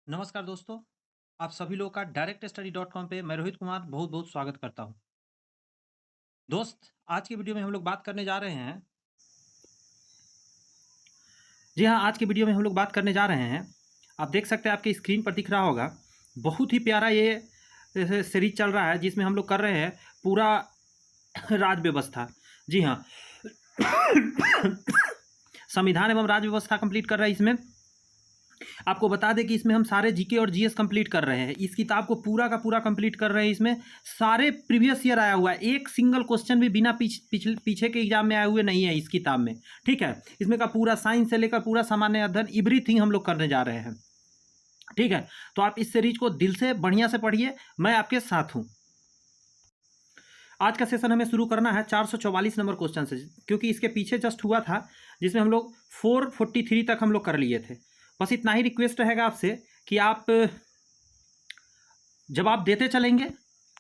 नमस्कार दोस्तों, आप सभी लोग का डायरेक्ट स्टडी डॉट कॉम पे मैं रोहित कुमार बहुत बहुत स्वागत करता हूँ। दोस्त, आज की वीडियो में हम लोग बात करने जा रहे हैं। जी हाँ, आज की वीडियो में हम लोग बात करने जा रहे हैं। आप देख सकते हैं, आपकी स्क्रीन पर दिख रहा होगा। बहुत ही प्यारा ये सीरीज चल रहा है जिसमें हम लोग कर रहे हैं पूरा राज व्यवस्था। जी हाँ, संविधान एवं राज व्यवस्था कंप्लीट कर रहे हैं। इसमें आपको बता दें कि इसमें हम सारे जीके और जीएस कंप्लीट कर रहे हैं। इस किताब को पूरा का पूरा कंप्लीट कर रहे हैं। इसमें सारे प्रीवियस ईयर आया हुआ है, एक सिंगल क्वेश्चन भी बिना पीछे के एग्जाम में आए हुए नहीं है इस किताब में। ठीक है, इसमें का पूरा साइंस से लेकर पूरा सामान्य अध्ययन एवरीथिंग हम लोग करने जा रहे हैं। ठीक है, तो आप इस सीरीज को दिल से बढ़िया से पढ़िए, मैं आपके साथ हूँ। आज का सेशन हमें शुरू करना है 444 नंबर क्वेश्चन से, क्योंकि इसके पीछे जस्ट हुआ था जिसमें हम लोग 443 तक हम लोग कर लिए थे। बस इतना ही रिक्वेस्ट रहेगा आपसे कि आप जवाब देते चलेंगे।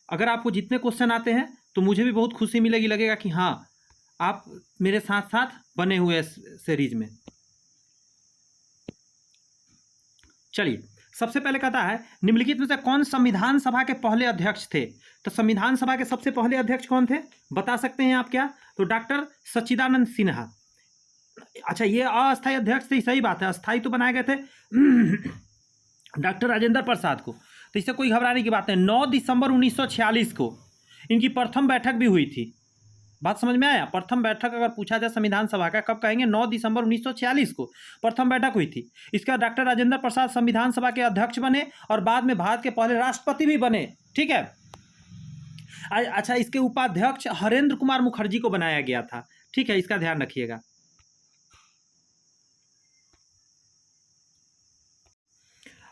अगर आपको जितने क्वेश्चन आते हैं तो मुझे भी बहुत खुशी मिलेगी, लगेगा कि हाँ आप मेरे साथ साथ बने हुए सीरीज में। चलिए, सबसे पहले कहता है निम्नलिखित में से कौन संविधान सभा के पहले अध्यक्ष थे। तो संविधान सभा के सबसे पहले अध्यक्ष कौन थे, बता सकते हैं आप क्या? तो डॉक्टर सच्चिदानंद सिन्हा। अच्छा, ये अस्थायी अध्यक्ष थे, सही बात है, अस्थायी तो बनाए गए थे डॉक्टर राजेंद्र प्रसाद को। तो इससे कोई घबराने की बात नहीं। 9 दिसंबर 1946 को इनकी प्रथम बैठक भी हुई थी। बात समझ में आया? प्रथम बैठक अगर पूछा जाए संविधान सभा का, कब कहेंगे? 9 दिसंबर 1946 को प्रथम बैठक हुई थी। इसके बाद डॉक्टर राजेंद्र प्रसाद संविधान सभा के अध्यक्ष बने और बाद में भारत के पहले राष्ट्रपति भी बने। ठीक है। अच्छा, इसके उपाध्यक्ष हरेंद्र कुमार मुखर्जी को बनाया गया था। ठीक है, इसका ध्यान रखिएगा।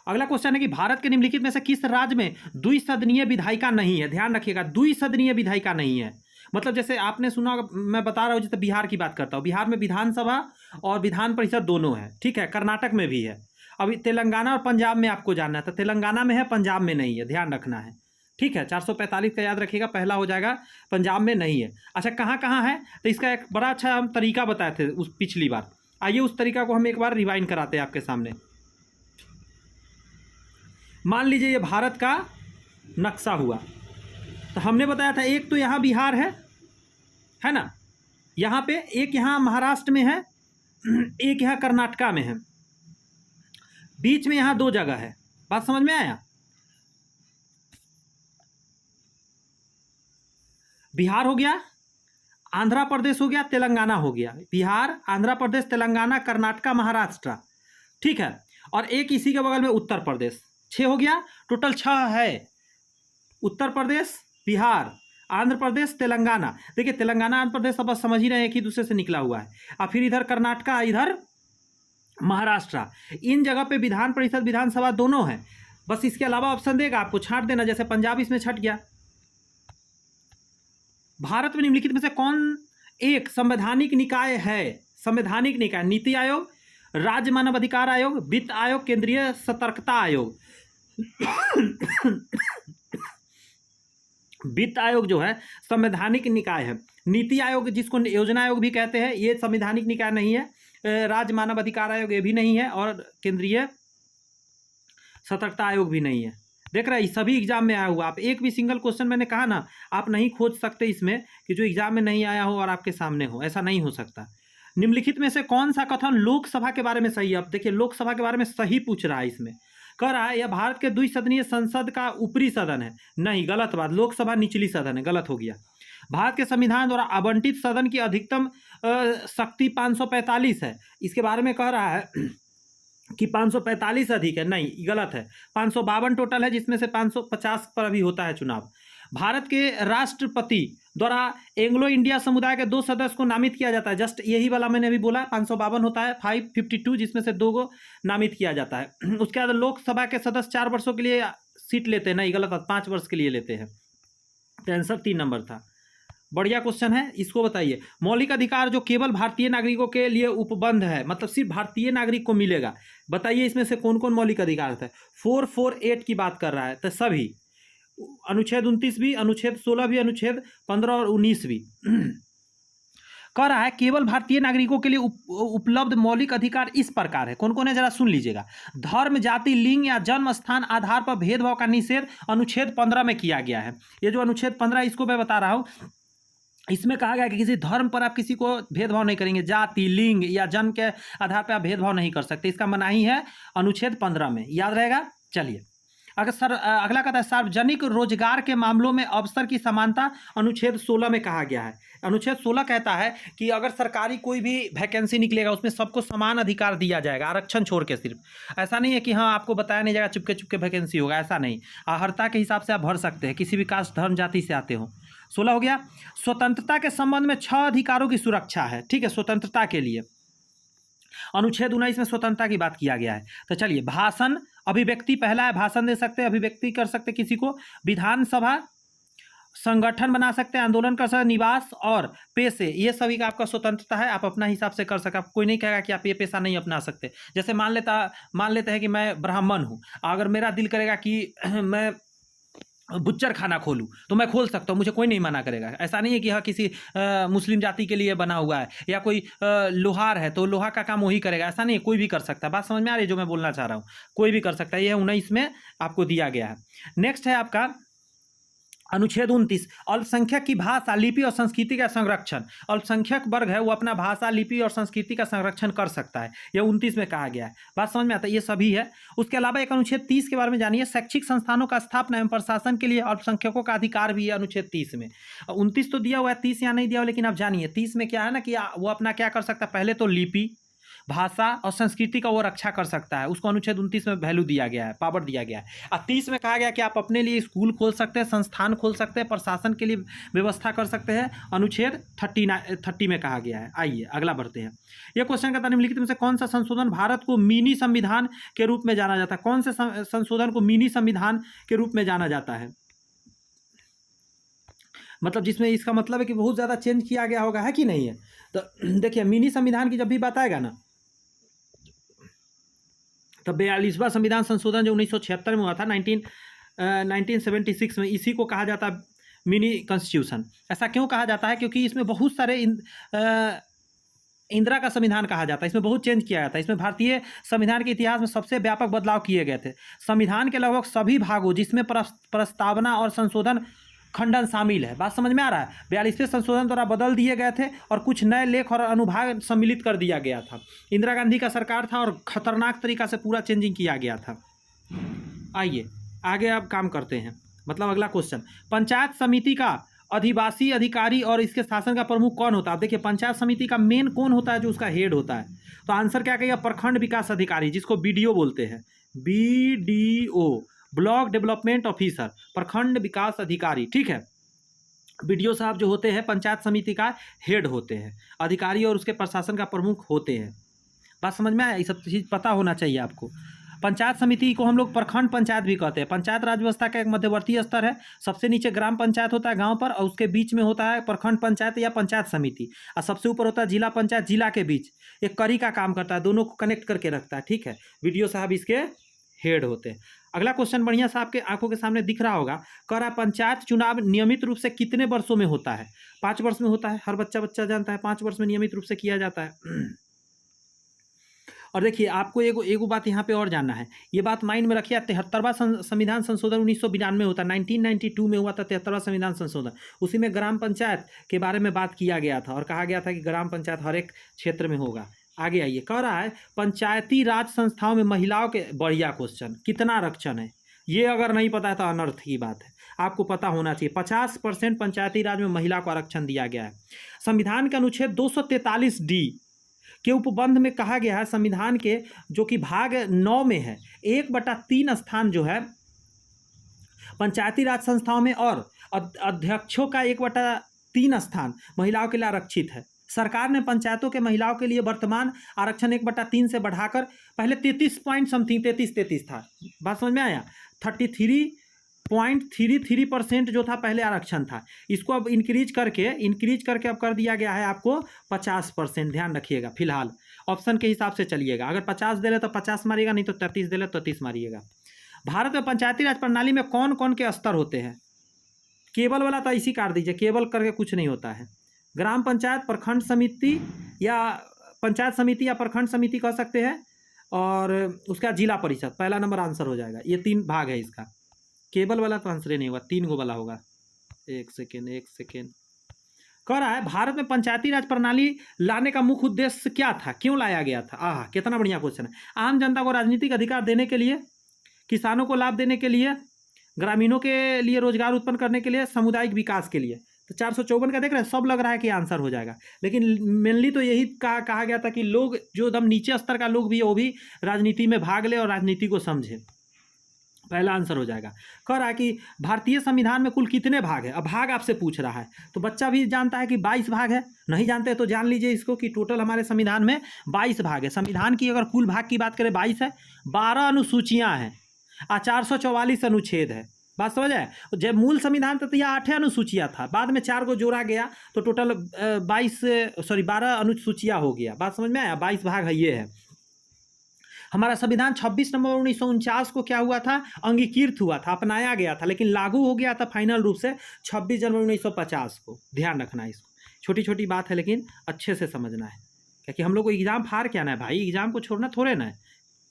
अगला क्वेश्चन है कि भारत के निम्नलिखित में से किस राज्य में द्विसदनीय विधायिका नहीं है? ध्यान रखिएगा, द्विसदनीय विधायिका नहीं है। मतलब जैसे आपने सुना, मैं बता रहा हूँ, जैसे बिहार की बात करता हूँ, बिहार में विधानसभा और विधान परिषद दोनों है। ठीक है, कर्नाटक में भी है। अभी तेलंगाना और पंजाब में आपको जानना है, तो तेलंगाना में है, पंजाब में नहीं है, ध्यान रखना है। ठीक है, 445 का याद रखिएगा, पहला हो जाएगा, पंजाब में नहीं है। अच्छा, कहाँ कहाँ है? तो इसका एक बड़ा अच्छा हम तरीका बताए थे उस पिछली बार। आइए उस तरीका को हम एक बार रिवाइंड कराते हैं आपके सामने। मान लीजिए ये भारत का नक्शा हुआ, तो हमने बताया था एक तो यहाँ बिहार है ना, यहाँ पे एक, यहाँ महाराष्ट्र में है, एक यहाँ कर्नाटका में है, बीच में यहाँ 2 जगह है। बात समझ में आया? बिहार हो गया, आंध्र प्रदेश हो गया, तेलंगाना हो गया। बिहार, आंध्र प्रदेश, तेलंगाना, कर्नाटका, महाराष्ट्र। ठीक है, और एक इसी के बगल में उत्तर प्रदेश। 6 हो गया, टोटल 6 है। उत्तर प्रदेश, बिहार, आंध्र प्रदेश, तेलंगाना। देखिए, तेलंगाना आंध्र प्रदेश सब समझ ही रहे हैं कि दूसरे से निकला हुआ है। और फिर इधर कर्नाटका, इधर महाराष्ट्र। इन जगह पे विधान परिषद, विधानसभा दोनों है। बस इसके अलावा ऑप्शन देगा, आपको छांट देना, जैसे पंजाब इसमें छट गया। भारत में निम्नलिखित में से कौन एक संवैधानिक निकाय है? संवैधानिक निकाय, नीति आयोग, राज्य मानव अधिकार आयोग, वित्त आयोग, केंद्रीय सतर्कता आयोग। वित्त आयोग जो है संवैधानिक निकाय है। नीति आयोग, जिसको योजना आयोग भी कहते हैं, ये संवैधानिक निकाय नहीं है। राज्य मानव अधिकार आयोग ये भी नहीं है, और केंद्रीय सतर्कता आयोग भी नहीं है। देख रहे हैं, सभी एग्जाम में आया हुआ। आप एक भी सिंगल क्वेश्चन, मैंने कहा ना, आप नहीं खोज सकते इसमें कि जो एग्जाम में नहीं आया हो और आपके सामने हो, ऐसा नहीं हो सकता। निम्नलिखित में से कौन सा कथन लोकसभा के बारे में सही है? अब देखिए, लोकसभा के बारे में सही पूछ रहा है। इसमें कह रहा है यह भारत के द्विसदनीय संसद का ऊपरी सदन है। नहीं, गलत बात, लोकसभा निचली सदन है, गलत हो गया। भारत के संविधान द्वारा आवंटित सदन की अधिकतम शक्ति 545 है। इसके बारे में कह रहा है कि 545 अधिक है। नहीं, गलत है, 552 टोटल है, जिसमें से 550 पर अभी होता है चुनाव। भारत के राष्ट्रपति द्वारा एंग्लो इंडिया समुदाय के 2 सदस्य को नामित किया जाता है। जस्ट यही वाला मैंने अभी बोला, 552 होता है, 552, जिसमें से 2 को नामित किया जाता है। उसके बाद लोकसभा के सदस्य 4 वर्षों के लिए सीट लेते हैं। नहीं, गलत है, 5 वर्ष के लिए लेते हैं। तो आंसर 3 नंबर था। बढ़िया क्वेश्चन है, इसको बताइए। मौलिक अधिकार जो केवल भारतीय नागरिकों के लिए उपबंध है, मतलब सिर्फ भारतीय नागरिक को मिलेगा, बताइए इसमें से कौन कौन मौलिक अधिकार है? 448 की बात कर रहा है, तो सभी, अनुच्छेद 29 भी, अनुच्छेद 16 भी, अनुच्छेद 15 और 19 भी। कह रहा है केवल भारतीय नागरिकों के लिए उपलब्ध मौलिक अधिकार इस प्रकार है। कौन कौन है जरा सुन लीजिएगा। धर्म, जाति, लिंग या जन्म स्थान आधार पर भेदभाव का निषेध अनुच्छेद 15 में किया गया है। ये जो अनुच्छेद 15 इसको मैं बता रहा हूँ, इसमें कहा गया कि किसी धर्म पर आप किसी को भेदभाव नहीं करेंगे, जाति, लिंग या जन्म के आधार पर आप भेदभाव नहीं कर सकते, इसका मनाही है अनुच्छेद 15 में, याद रहेगा। चलिए अगला कहता है सार्वजनिक रोजगार के मामलों में अवसर की समानता अनुच्छेद 16 में कहा गया है। अनुच्छेद 16 कहता है कि अगर सरकारी कोई भी वैकेंसी निकलेगा उसमें सबको समान अधिकार दिया जाएगा, आरक्षण छोड़ के। सिर्फ ऐसा नहीं है कि हाँ आपको बताया नहीं जाएगा चुपके चुपके वैकेंसी होगा, ऐसा नहीं। अर्हता के हिसाब से आप भर सकते हैं, किसी भी कास्ट, धर्म, जाति से आते हो। 16 हो गया। स्वतंत्रता के संबंध में 6 अधिकारों की सुरक्षा है, ठीक है, स्वतंत्रता के लिए। अनुच्छेद 19 में स्वतंत्रता की बात किया गया है। तो चलिए, भाषण, अभिव्यक्ति पहला है, भाषण दे सकते हैं, अभिव्यक्ति कर सकते हैं किसी को, विधानसभा, संगठन बना सकते हैं, आंदोलन कर सकते हैं, निवास और पेशे, ये सभी का आपका स्वतंत्रता है, आप अपना हिसाब से कर सकते हैं। कोई नहीं कहेगा कि आप ये पेशा नहीं अपना सकते। जैसे मान लेते हैं कि मैं ब्राह्मण हूँ, अगर मेरा दिल करेगा कि मैं बुच्चर खाना खोलूँ तो मैं खोल सकता हूँ, मुझे कोई नहीं मना करेगा। ऐसा नहीं है कि हाँ किसी मुस्लिम जाति के लिए बना हुआ है, या कोई लोहार है तो लोहा का काम वही करेगा, ऐसा नहीं है, कोई भी कर सकता है। बात समझ में आ रही है जो मैं बोलना चाह रहा हूँ, कोई भी कर सकता है। ये 19 में आपको दिया गया है। नेक्स्ट है आपका अनुच्छेद 29, अल्पसंख्यक की भाषा, लिपि और संस्कृति का संरक्षण। अल्पसंख्यक वर्ग है वो अपना भाषा, लिपि और संस्कृति का संरक्षण कर सकता है, यह 29 में कहा गया है। बात समझ में आता है, ये सभी है। उसके अलावा एक अनुच्छेद 30 के बारे में जानिए, शैक्षिक संस्थानों का स्थापना एवं प्रशासन के लिए अल्पसंख्यकों का अधिकार भी है अनुच्छेद 30 में। 29 तो दिया हुआ है, 30 यहाँ नहीं दिया हुआ, लेकिन आप जानिए 30 में क्या है ना कि वो अपना क्या कर सकता है, पहले तो लिपि, भाषा और संस्कृति का वो रक्षा कर सकता है, उसको अनुच्छेद 29 में वैल्यू दिया गया है, पावर दिया गया है। और 30 में कहा गया कि आप अपने लिए स्कूल खोल सकते हैं, संस्थान खोल सकते हैं, प्रशासन के लिए व्यवस्था कर सकते हैं, अनुच्छेद 30 में कहा गया है। आइए अगला बढ़ते हैं। यह क्वेश्चन कहता है निम्नलिखित में से कौन सा संशोधन भारत को मिनी संविधान के रूप में जाना जाता है? कौन से संशोधन को मिनी संविधान के रूप में जाना जाता है? मतलब जिसमें इसका मतलब है कि बहुत ज़्यादा चेंज किया गया होगा, है कि नहीं है? तो देखिए, मिनी संविधान की जब भी बात आएगा ना, तो 42वां संविधान संशोधन जो 1976 में हुआ था, 1976 में, इसी को कहा जाता है मिनी कॉन्स्टिट्यूशन। ऐसा क्यों कहा जाता है? क्योंकि इसमें बहुत सारे इंदिरा का संविधान कहा जाता है, इसमें बहुत चेंज किया जाता है। इसमें भारतीय संविधान के इतिहास में सबसे व्यापक बदलाव किए गए थे। संविधान के लगभग सभी भागों, जिसमें प्रस्तावना और संशोधन खंडन शामिल है। बात समझ में आ रहा है? 42वें संशोधन द्वारा बदल दिए गए थे और कुछ नए लेख और अनुभाग सम्मिलित कर दिया गया था। इंदिरा गांधी का सरकार था और खतरनाक तरीका से पूरा चेंजिंग किया गया था। आइए आगे अब काम करते हैं। मतलब अगला क्वेश्चन, पंचायत समिति का अधिवासी अधिकारी और इसके शासन का प्रमुख कौन होता है? देखिए, पंचायत समिति का मेन कौन होता है जो उसका हेड होता है? तो आंसर क्या कहिएगा? प्रखंड विकास अधिकारी, जिसको BDO बोलते हैं, BDO, ब्लॉक डेवलपमेंट ऑफिसर, प्रखंड विकास अधिकारी, ठीक है। BDO साहब जो होते हैं पंचायत समिति का हेड होते हैं, अधिकारी और उसके प्रशासन का प्रमुख होते हैं। बात समझ में आया? ये सब चीज़ पता होना चाहिए आपको। पंचायत समिति को हम लोग प्रखंड पंचायत भी कहते हैं। पंचायत राज व्यवस्था का एक मध्यवर्ती स्तर है। सबसे नीचे ग्राम पंचायत होता है गांव पर, और उसके बीच में होता है प्रखंड पंचायत या पंचायत समिति, और सबसे ऊपर होता है जिला पंचायत। जिला के बीच एक कड़ी का काम करता है, दोनों को कनेक्ट करके रखता है, ठीक है। BDO साहब इसके हेड होते हैं। अगला क्वेश्चन बढ़िया सा आपके आंखों के सामने दिख रहा होगा, कह रहा है पंचायत चुनाव नियमित रूप से कितने वर्षों में होता है? 5 वर्ष में होता है। हर बच्चा जानता है 5 वर्ष में नियमित रूप से किया जाता है। और देखिए, आपको एगो बात यहाँ पे और जानना है, ये बात माइंड में रखिए। 73वां संविधान संशोधन 1992 होता है, 1992 में हुआ था 73वां संविधान संशोधन। उसी में ग्राम पंचायत के बारे में बात किया गया था और कहा गया था कि ग्राम पंचायत हर एक क्षेत्र में होगा। आगे आइए, कह रहा है पंचायती राज संस्थाओं में महिलाओं के, बढ़िया क्वेश्चन, कितना आरक्षण है? ये अगर नहीं पता है तो अनर्थ की बात है, आपको पता होना चाहिए। 50% पंचायती राज में महिला को आरक्षण दिया गया है। संविधान के अनुच्छेद 243D के उपबंध में कहा गया है, संविधान के जो कि भाग 9 में है, 1/3 स्थान जो है पंचायती राज संस्थाओं में, और अध्यक्षों का 1/3 स्थान महिलाओं के लिए आरक्षित है। सरकार ने पंचायतों के महिलाओं के लिए वर्तमान आरक्षण 1/3 से बढ़ाकर, पहले 33 था, बात समझ में आया? 33.33% जो था पहले आरक्षण था, इसको अब इंक्रीज करके अब कर दिया गया है आपको 50%। ध्यान रखिएगा, फिलहाल ऑप्शन के हिसाब से चलिएगा। अगर 50 दे ले तो 50 मारिएगा, नहीं तो 33 दे ले तो 30 मारिएगा। भारत में पंचायती राज प्रणाली में कौन कौन के स्तर होते हैं? केवल वाला तो इसी काट दीजिए, केवल करके कुछ नहीं होता है। ग्राम पंचायत, प्रखंड समिति या पंचायत समिति या प्रखंड समिति कह सकते हैं, और उसका जिला परिषद, पहला नंबर आंसर हो जाएगा। ये 3 भाग है इसका। केबल वाला तो आंसर ही नहीं हुआ, 3 गो वाला होगा। एक सेकेंड। कह रहा है भारत में पंचायती राज प्रणाली लाने का मुख्य उद्देश्य क्या था, क्यों लाया गया था? कितना बढ़िया क्वेश्चन है। आम जनता को राजनीतिक अधिकार देने के लिए, किसानों को लाभ देने के लिए, ग्रामीणों के लिए रोजगार उत्पन्न करने के लिए, सामुदायिक विकास के लिए। तो 454 का देख रहे हैं, सब लग रहा है कि आंसर हो जाएगा, लेकिन मेनली तो यही कहा गया था कि लोग जो एकदम नीचे स्तर का लोग भी है वो भी राजनीति में भाग ले और राजनीति को समझे। पहला आंसर हो जाएगा। कह रहा है कि भारतीय संविधान में कुल कितने भाग है? अब भाग आपसे पूछ रहा है, तो बच्चा भी जानता है कि 22 भाग है। नहीं जानते तो जान लीजिए इसको कि टोटल हमारे संविधान में 22 भाग है। संविधान की अगर कुल भाग की बात करें 22 है, 12 अनुसूचियाँ हैं और 444 अनुच्छेद है। बात समझ आए? जब मूल संविधान था तो यह 8 अनुसूचियाँ था, बाद में 4 को जोड़ा गया तो टोटल 12 अनुसूचियाँ हो गया। बात समझ में आया? 22 भाग है, ये है हमारा संविधान। 26 नवंबर 1949 को क्या हुआ था? अंगीकृत हुआ था, अपनाया गया था, लेकिन लागू हो गया था फाइनल रूप से 26 जनवरी 1950 को। ध्यान रखना है इसको, छोटी छोटी बात है लेकिन अच्छे से समझना है, क्योंकि हम लोग को एग्जाम फाड़ के आना है भाई, एग्जाम को छोड़ना थोड़े ना है,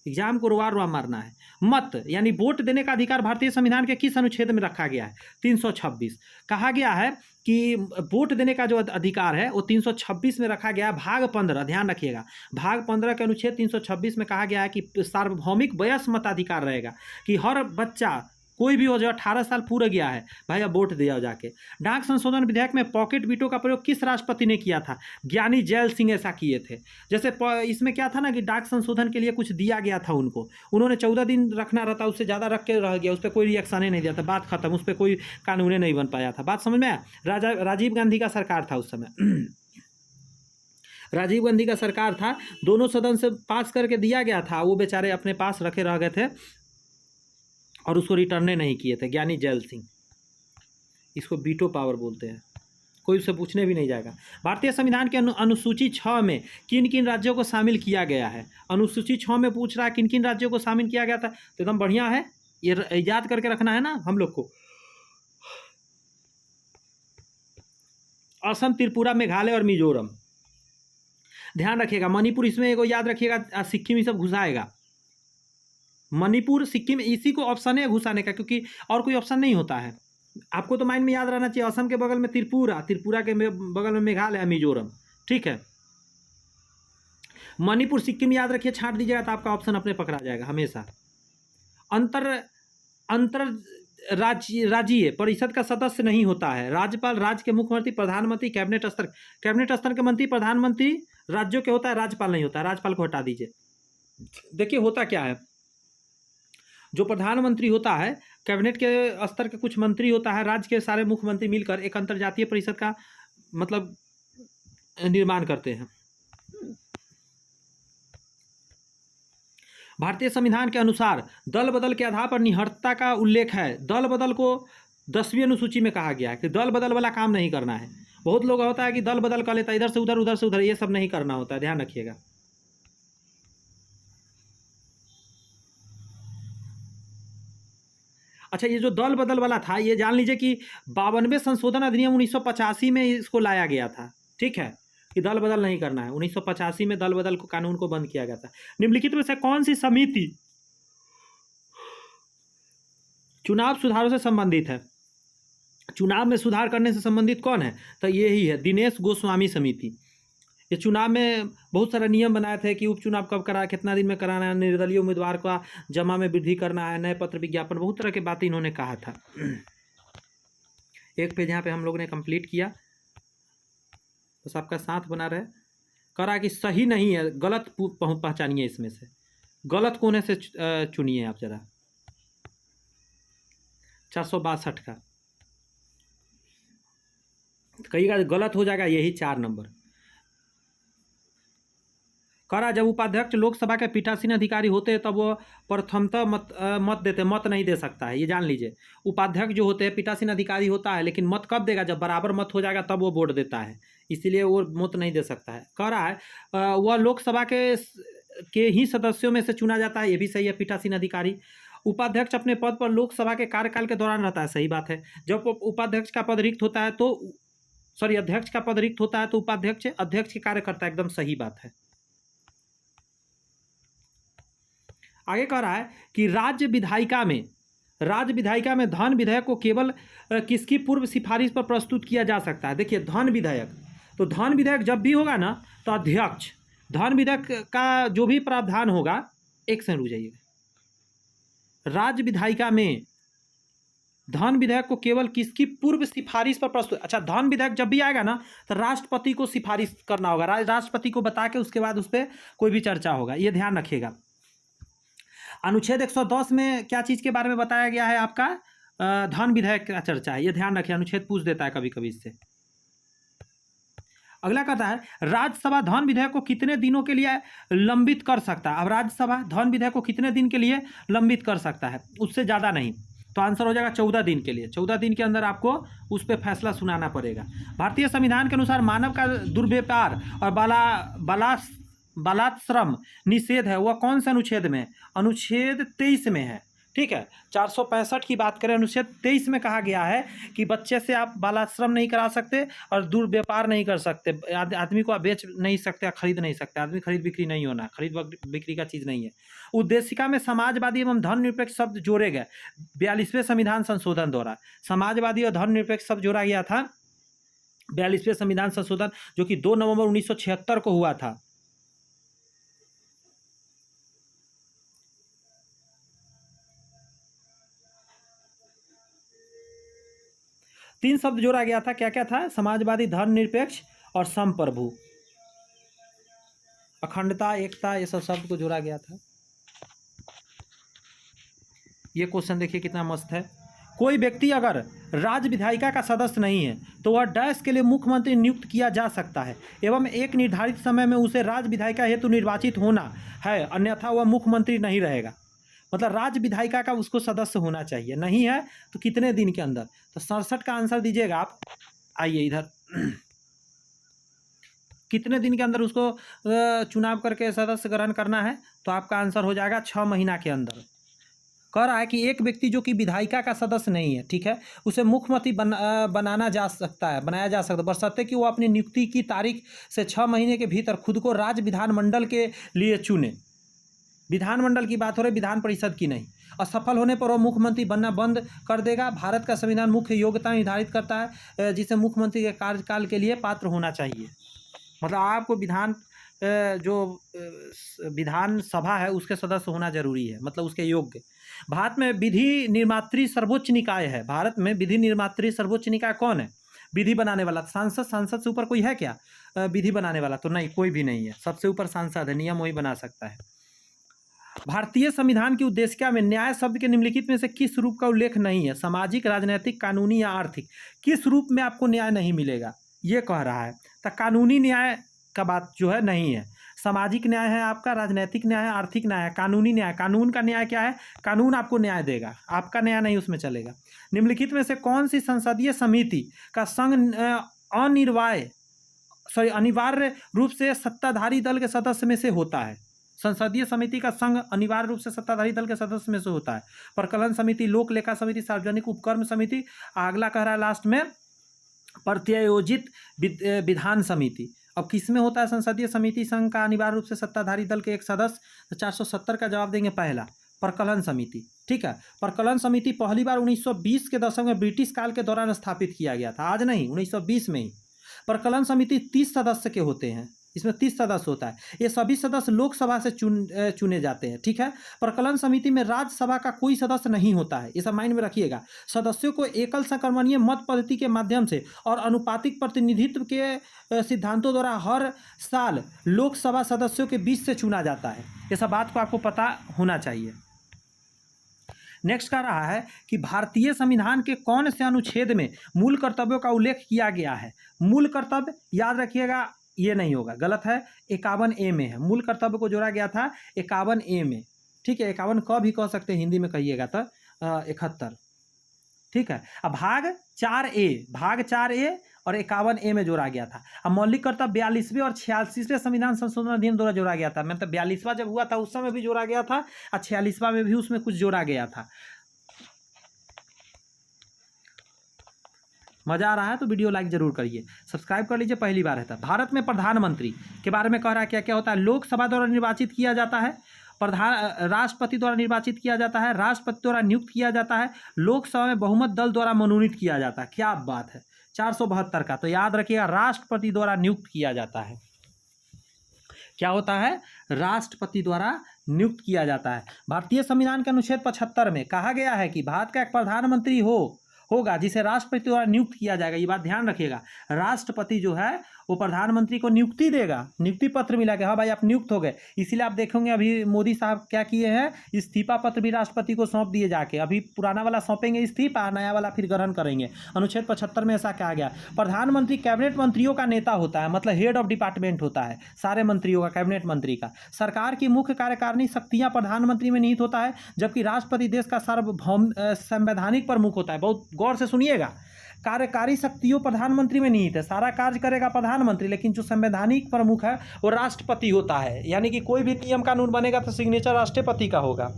एग्जाम को रुआ मारना है। मत यानी वोट देने का अधिकार भारतीय संविधान के किस अनुच्छेद में रखा गया है? 326। कहा गया है कि वोट देने का जो अधिकार है वो 326 में रखा गया है, भाग 15। ध्यान रखिएगा, भाग 15 के अनुच्छेद 326 में कहा गया है कि सार्वभौमिक वयस्क मताधिकार रहेगा, कि हर बच्चा कोई भी हो जो 18 साल पूरा गया है भाई, अब वोट दिया जाके। डाक संशोधन विधेयक में पॉकेट वीटो का प्रयोग किस राष्ट्रपति ने किया था? ज्ञानी जैल सिंह ऐसा किए थे। जैसे इसमें क्या था ना कि डाक संशोधन के लिए कुछ दिया गया था उनको, उन्होंने 14 दिन रखना रहता, उससे ज़्यादा रख के रह गया, उस पर कोई रिएक्शन ही नहीं दिया था, बात खत्म, उस पर कोई कानून नहीं बन पाया था। बात समझ में आया? राजीव गांधी का सरकार था उस समय राजीव गांधी का सरकार था, दोनों सदन से पास करके दिया गया था, वो बेचारे अपने पास रखे रह गए थे और उसको रिटर्ने नहीं किए थे। ज्ञानी जैल सिंह, इसको वीटो पावर बोलते हैं, कोई उससे पूछने भी नहीं जाएगा। भारतीय संविधान के अनुसूची 6 में किन किन राज्यों को शामिल किया गया है? अनुसूची 6 में पूछ रहा है किन किन राज्यों को शामिल किया गया था, तो एकदम बढ़िया है, ये याद करके रखना है ना हम लोग को। असम, त्रिपुरा, मेघालय और मिजोरम। ध्यान रखिएगा, मणिपुर इसमें एगो याद रखिएगा, सिक्किम ये सब घुसाएगा। मणिपुर, सिक्किम, इसी को ऑप्शन है घुसाने का, क्योंकि और कोई ऑप्शन नहीं होता है। आपको तो माइंड में याद रहना चाहिए, असम के बगल में त्रिपुरा, त्रिपुरा के बगल में मेघालय, मिजोरम, ठीक है। मणिपुर, सिक्किम याद रखिए, छांट दीजिएगा तो आपका ऑप्शन अपने पकड़ा जाएगा हमेशा। अंतर राज्यीय परिषद का सदस्य नहीं होता है। राज्यपाल, राज्य के मुख्यमंत्री, प्रधानमंत्री, कैबिनेट स्तर के मंत्री, प्रधानमंत्री राज्यों के होता है, राज्यपाल नहीं होता है। राज्यपाल को हटा दीजिए। देखिए होता क्या है, जो प्रधानमंत्री होता है, कैबिनेट के स्तर के कुछ मंत्री होता है, राज्य के सारे मुख्यमंत्री मिलकर एक अंतर्जातीय परिषद का मतलब निर्माण करते हैं। भारतीय संविधान के अनुसार दल बदल के आधार पर निहत्ता का उल्लेख है। दल बदल को 10वीं अनुसूची में कहा गया है कि दल बदल वाला काम नहीं करना है। बहुत लोग होता है कि दल बदल कर लेता है, इधर से उधर, उधर से उधर, ये सब नहीं करना होता है, ध्यान रखिएगा। अच्छा, ये जो दल बदल वाला था, ये जान लीजिए कि 52वें संशोधन अधिनियम 1985 में इसको लाया गया था, ठीक है, कि दल बदल नहीं करना है। 1985 में दल बदल को कानून को बंद किया गया था। निम्नलिखित में से कौन सी समिति चुनाव सुधारों से संबंधित है? चुनाव में सुधार करने से संबंधित कौन है? तो यही है, दिनेश गोस्वामी समिति। ये चुनाव में बहुत सारा नियम बनाए थे कि उपचुनाव कब कराना, कितना दिन में कराना है, निर्दलीय उम्मीदवार का जमा में वृद्धि करना है, नए पत्र विज्ञापन, बहुत तरह की बातें इन्होंने कहा था। एक पेज यहाँ पे हम लोग ने कंप्लीट किया, बस आपका साथ बना रहे। करा कि सही नहीं है, गलत पहचानिए, इसमें से गलत कोने से चुनिए आप जरा। 462 का कई का गलत हो जाएगा, यही 4 नंबर। करा जब उपाध्यक्ष लोकसभा के पीठासीन अधिकारी होते हैं तब वो प्रथमतः मत देते, मत नहीं दे सकता है, ये जान लीजिए। उपाध्यक्ष जो होते हैं पीठासीन अधिकारी होता है, लेकिन मत कब देगा? जब बराबर मत हो जाएगा तब वो वोट देता है, इसीलिए वो मत नहीं दे सकता है। कह रहा है वह लोकसभा के ही सदस्यों में से चुना जाता है, ये भी सही है, पीठासीन अधिकारी। उपाध्यक्ष अपने पद पर लोकसभा के कार्यकाल के दौरान रहता है, सही बात है। जब उपाध्यक्ष का पद रिक्त होता है तो सॉरी अध्यक्ष का पद रिक्त होता है तो उपाध्यक्ष अध्यक्ष के कार्यकर्ता, एकदम सही बात है। आगे कह रहा है कि राज्य विधायिका में धन विधेयक को केवल किसकी पूर्व सिफारिश पर प्रस्तुत किया जा सकता है। देखिए धन विधेयक, तो धन विधेयक जब भी होगा ना तो अध्यक्ष, धन विधेयक का जो भी प्रावधान होगा, एक सेकंड रुक जाइएगा, राज्य विधायिका में धन विधेयक को केवल किसकी पूर्व सिफारिश पर प्रस्तुत, अच्छा धन विधेयक जब भी आएगा ना तो राष्ट्रपति को सिफारिश करना होगा, राष्ट्रपति को बता के उसके बाद उस पर कोई भी चर्चा होगा, ये ध्यान रखिएगा। अनुच्छेद 110 में क्या चीज़ के बारे में बताया गया है आपका, धन विधेयक का चर्चा है, ये ध्यान रखिए, अनुच्छेद पूछ देता है कभी कभी इससे। अगला कहता है राज्यसभा धन विधेयक को कितने दिनों के लिए लंबित कर सकता है। अब राज्यसभा धन विधेयक को कितने दिन के लिए लंबित कर सकता है, उससे ज़्यादा नहीं, तो आंसर हो जाएगा 14 दिन के लिए। 14 दिन के अंदर आपको उस पर फैसला सुनाना पड़ेगा। भारतीय संविधान के अनुसार मानव का दुर्व्यापार और बलात्श्रम निषेध है, वह कौन से अनुच्छेद में, अनुच्छेद 23 में है। ठीक है, 465 की बात करें, अनुच्छेद 23 में कहा गया है कि बच्चे से आप बालाश्रम नहीं करा सकते और दुर्व्यापार नहीं कर सकते, आदमी को आप बेच नहीं सकते, खरीद नहीं सकते, आदमी खरीद बिक्री नहीं होना, खरीद बिक्री का चीज़ नहीं है। उद्देशिका में समाजवादी एवं धर्मनिरपेक्ष शब्द जोड़े गए 42वें संविधान संशोधन द्वारा। समाजवादी और धर्मनिरपेक्ष शब्द जोड़ा गया था 42वें संविधान संशोधन, जो कि 2 नवंबर 1976 को हुआ था। तीन शब्द जोड़ा गया था, क्या क्या था, समाजवादी, धर्मनिरपेक्ष और समप्रभु, अखंडता, एकता, ये सब शब्द को जोड़ा गया था। ये क्वेश्चन देखिए कितना मस्त है। कोई व्यक्ति अगर राज्य विधायिका का सदस्य नहीं है तो वह डैश के लिए मुख्यमंत्री नियुक्त किया जा सकता है एवं एक निर्धारित समय में उसे राज्य विधायिका हेतु निर्वाचित होना है, अन्यथा वह मुख्यमंत्री नहीं रहेगा। मतलब राज्य विधायिका का उसको सदस्य होना चाहिए, नहीं है तो कितने दिन के अंदर, तो 67 का आंसर दीजिएगा आप। आइए इधर, कितने दिन के अंदर उसको चुनाव करके सदस्य ग्रहण करना है, तो आपका आंसर हो जाएगा 6 महीना के अंदर। कह रहा है कि एक व्यक्ति जो कि विधायिका का सदस्य नहीं है, ठीक है, उसे मुख्यमंत्री बनाया जा सकता है, बशर्ते कि वो अपनी नियुक्ति की तारीख से 6 महीने के भीतर खुद को राज्य विधानमंडल के लिए चुने। विधानमंडल की बात हो रही, विधान परिषद की नहीं। असफल होने पर वो मुख्यमंत्री बनना बंद कर देगा। भारत का संविधान मुख्य योग्यता निर्धारित करता है जिसे मुख्यमंत्री के कार्यकाल के लिए पात्र होना चाहिए। मतलब आपको विधानसभा है उसके सदस्य होना जरूरी है, मतलब उसके योग्य। भारत में विधि निर्मात्री सर्वोच्च निकाय है। भारत में विधि निर्मात्री सर्वोच्च निकाय कौन है, विधि बनाने वाला। सांसद से ऊपर कोई है क्या विधि बनाने वाला, तो नहीं, कोई भी नहीं है, सबसे ऊपर सांसद है, नियम वही बना सकता है। भारतीय संविधान की उद्देशिका में न्याय शब्द के निम्नलिखित में से किस रूप का उल्लेख नहीं है, सामाजिक, राजनीतिक, कानूनी या आर्थिक, किस रूप में आपको न्याय नहीं मिलेगा, ये कह रहा है। तो कानूनी न्याय का बात जो है नहीं है, सामाजिक न्याय है आपका, राजनीतिक न्याय है, आर्थिक न्याय है, कानूनी न्याय। कानून का न्याय क्या है, कानून आपको न्याय देगा, आपका न्याय नहीं उसमें चलेगा। निम्नलिखित में से कौन सी संसदीय समिति का संघ अनिवार्य रूप से सत्ताधारी दल के सदस्य में से होता है। संसदीय समिति का संघ अनिवार्य रूप से सत्ताधारी दल के सदस्य में से होता है। प्रकलन समिति, लोक लेखा समिति, सार्वजनिक उपक्रम समिति। अगला कह रहा है लास्ट में प्रत्यायोजित विधान समिति। अब किस में होता है संसदीय समिति संघ का अनिवार्य रूप से सत्ताधारी दल के एक सदस्य, तो 470 का जवाब देंगे पहला, प्रकलन समिति। ठीक है, प्रकलन समिति पहली बार 1920 के दशक में ब्रिटिश काल के दौरान स्थापित किया गया था, आज नहीं, 1920 में ही। प्रकलन समिति 30 सदस्य के होते हैं, इसमें 30 सदस्य होता है। ये सभी सदस्य लोकसभा से चुने जाते हैं। ठीक है, प्रकलन समिति में राज्यसभा का कोई सदस्य नहीं होता है, ये सब माइंड में रखिएगा। सदस्यों को एकल संक्रमणीय मत पद्धति के माध्यम से और अनुपातिक प्रतिनिधित्व के सिद्धांतों द्वारा हर साल लोकसभा सदस्यों के बीच से चुना जाता है। ये सब बात को आपको पता होना चाहिए। नेक्स्ट कह रहा है कि भारतीय संविधान के कौन से अनुच्छेद में मूल कर्तव्यों का उल्लेख किया गया है। मूल कर्तव्य याद रखिएगा, ये नहीं होगा, गलत है, 51A में है। मूल कर्तव्य को जोड़ा गया था 51A में। ठीक है, 51 क भी कह सकते हैं, हिंदी में कहिएगा तो 71। ठीक है, अब भाग 4A और 51A में जोड़ा गया था। अब मौलिक कर्तव्य 42वें और 86वें संविधान संशोधन अधिनियम द्वारा जोड़ा गया था। मतलब 42वां जब हुआ था उस समय भी जोड़ा गया था और 46वां में भी उसमें कुछ जोड़ा गया था। मज़ा आ रहा है तो वीडियो लाइक जरूर करिए, सब्सक्राइब कर लीजिए, पहली बार है तब। भारत में प्रधानमंत्री के बारे में कह रहा है क्या क्या होता है। लोकसभा द्वारा निर्वाचित किया जाता है, राष्ट्रपति द्वारा निर्वाचित किया जाता है, राष्ट्रपति द्वारा नियुक्त किया जाता है, लोकसभा में बहुमत दल द्वारा मनोनीत किया जाता है। क्या बात है, 472 का। तो याद रखिएगा, राष्ट्रपति द्वारा नियुक्त किया जाता है। क्या होता है, राष्ट्रपति द्वारा नियुक्त किया जाता है। भारतीय संविधान के अनुच्छेद 75 में कहा गया है कि भारत का एक प्रधानमंत्री होगा जिसे राष्ट्रपति द्वारा नियुक्त किया जाएगा। ये बात ध्यान रखिएगा, राष्ट्रपति जो है वो प्रधानमंत्री को नियुक्ति देगा, नियुक्ति पत्र मिला कि हाँ भाई आप नियुक्त हो गए। इसीलिए आप देखेंगे अभी मोदी साहब क्या किए हैं, इस्तीफा पत्र भी राष्ट्रपति को सौंप दिए जाके। अभी पुराना वाला सौंपेंगे इस्तीफा, नया वाला फिर ग्रहण करेंगे। अनुच्छेद 75 में ऐसा कहा गया। प्रधानमंत्री कैबिनेट मंत्रियों का नेता होता है, मतलब हेड ऑफ डिपार्टमेंट होता है सारे मंत्रियों का, कैबिनेट मंत्री का। सरकार की मुख्य कार्यकारिणी शक्तियां प्रधानमंत्री में निहित होता है, जबकि राष्ट्रपति देश का सार्वभौम संवैधानिक प्रमुख होता है। बहुत गौर से सुनिएगा, कार्यकारी शक्तियों प्रधानमंत्री में निहित है, सारा कार्य करेगा प्रधानमंत्री, लेकिन जो संवैधानिक प्रमुख है वो राष्ट्रपति होता है। यानी कि कोई भी नियम कानून बनेगा तो सिग्नेचर राष्ट्रपति का होगा।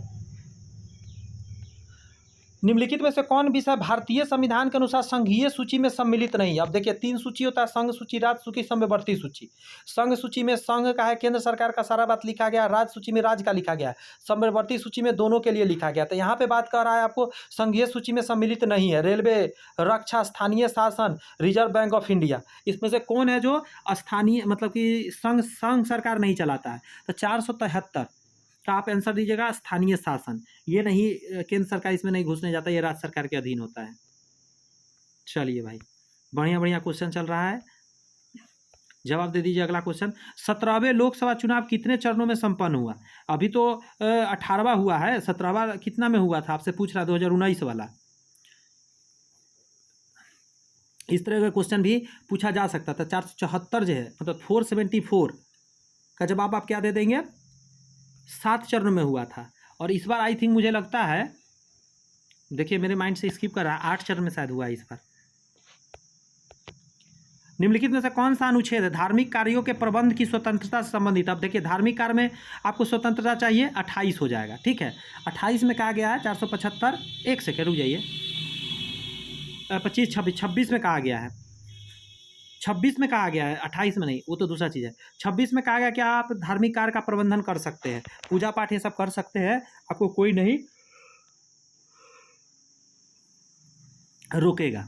निम्नलिखित में से कौन विषय भारतीय संविधान के अनुसार संघीय सूची में सम्मिलित नहीं है। अब देखिए 3 सूची होता है, संघ सूची, राज्य सूची, समवर्ती सूची। संघ सूची में संघ का है, केंद्र सरकार का सारा बात लिखा गया। राज्य सूची में राज्य का लिखा गया है। समवर्ती सूची में दोनों के लिए लिखा गया। तो यहाँ पे बात कर रहा है आपको संघीय सूची में सम्मिलित नहीं है। रेलवे, रक्षा, स्थानीय शासन, रिजर्व बैंक ऑफ इंडिया, इसमें से कौन है जो स्थानीय, मतलब कि संघ सरकार नहीं चलाता है। तो 473 का आप आंसर दीजिएगा, स्थानीय शासन। ये नहीं, केंद्र सरकार इसमें नहीं घुसने जाता, ये राज्य सरकार के अधीन होता है। चलिए भाई, बढ़िया बढ़िया क्वेश्चन चल रहा है, जवाब दे दीजिए। अगला क्वेश्चन, 17वें लोकसभा चुनाव कितने चरणों में संपन्न हुआ। अभी तो 18वां हुआ है, 17वां कितना में हुआ था आपसे पूछ रहा, 2019 वाला। इस तरह का क्वेश्चन भी पूछा जा सकता था। 474 जो है, मतलब 474 का जवाब आप क्या दे देंगे, 7 चरण में हुआ था। और इस बार आई थिंक, मुझे लगता है, देखिए मेरे माइंड से स्किप कर रहा है, 8 चरण में शायद हुआ इस बार। निम्नलिखित में से कौन सा अनुच्छेद है धार्मिक कार्यों के प्रबंध की स्वतंत्रता से संबंधित। अब देखिए धार्मिक कार्य में आपको स्वतंत्रता चाहिए, 28 हो जाएगा, ठीक है। 28 में कहा गया है, 475, एक सेकेंड रुक जाइए, 25, 26 में कहा गया है, 26 में कहा गया है, 28 में नहीं, वो तो दूसरा चीज़ है। 26 में कहा गया कि आप धार्मिक कार्य का प्रबंधन कर सकते हैं, पूजा पाठ ये सब कर सकते हैं, आपको कोई नहीं रोकेगा।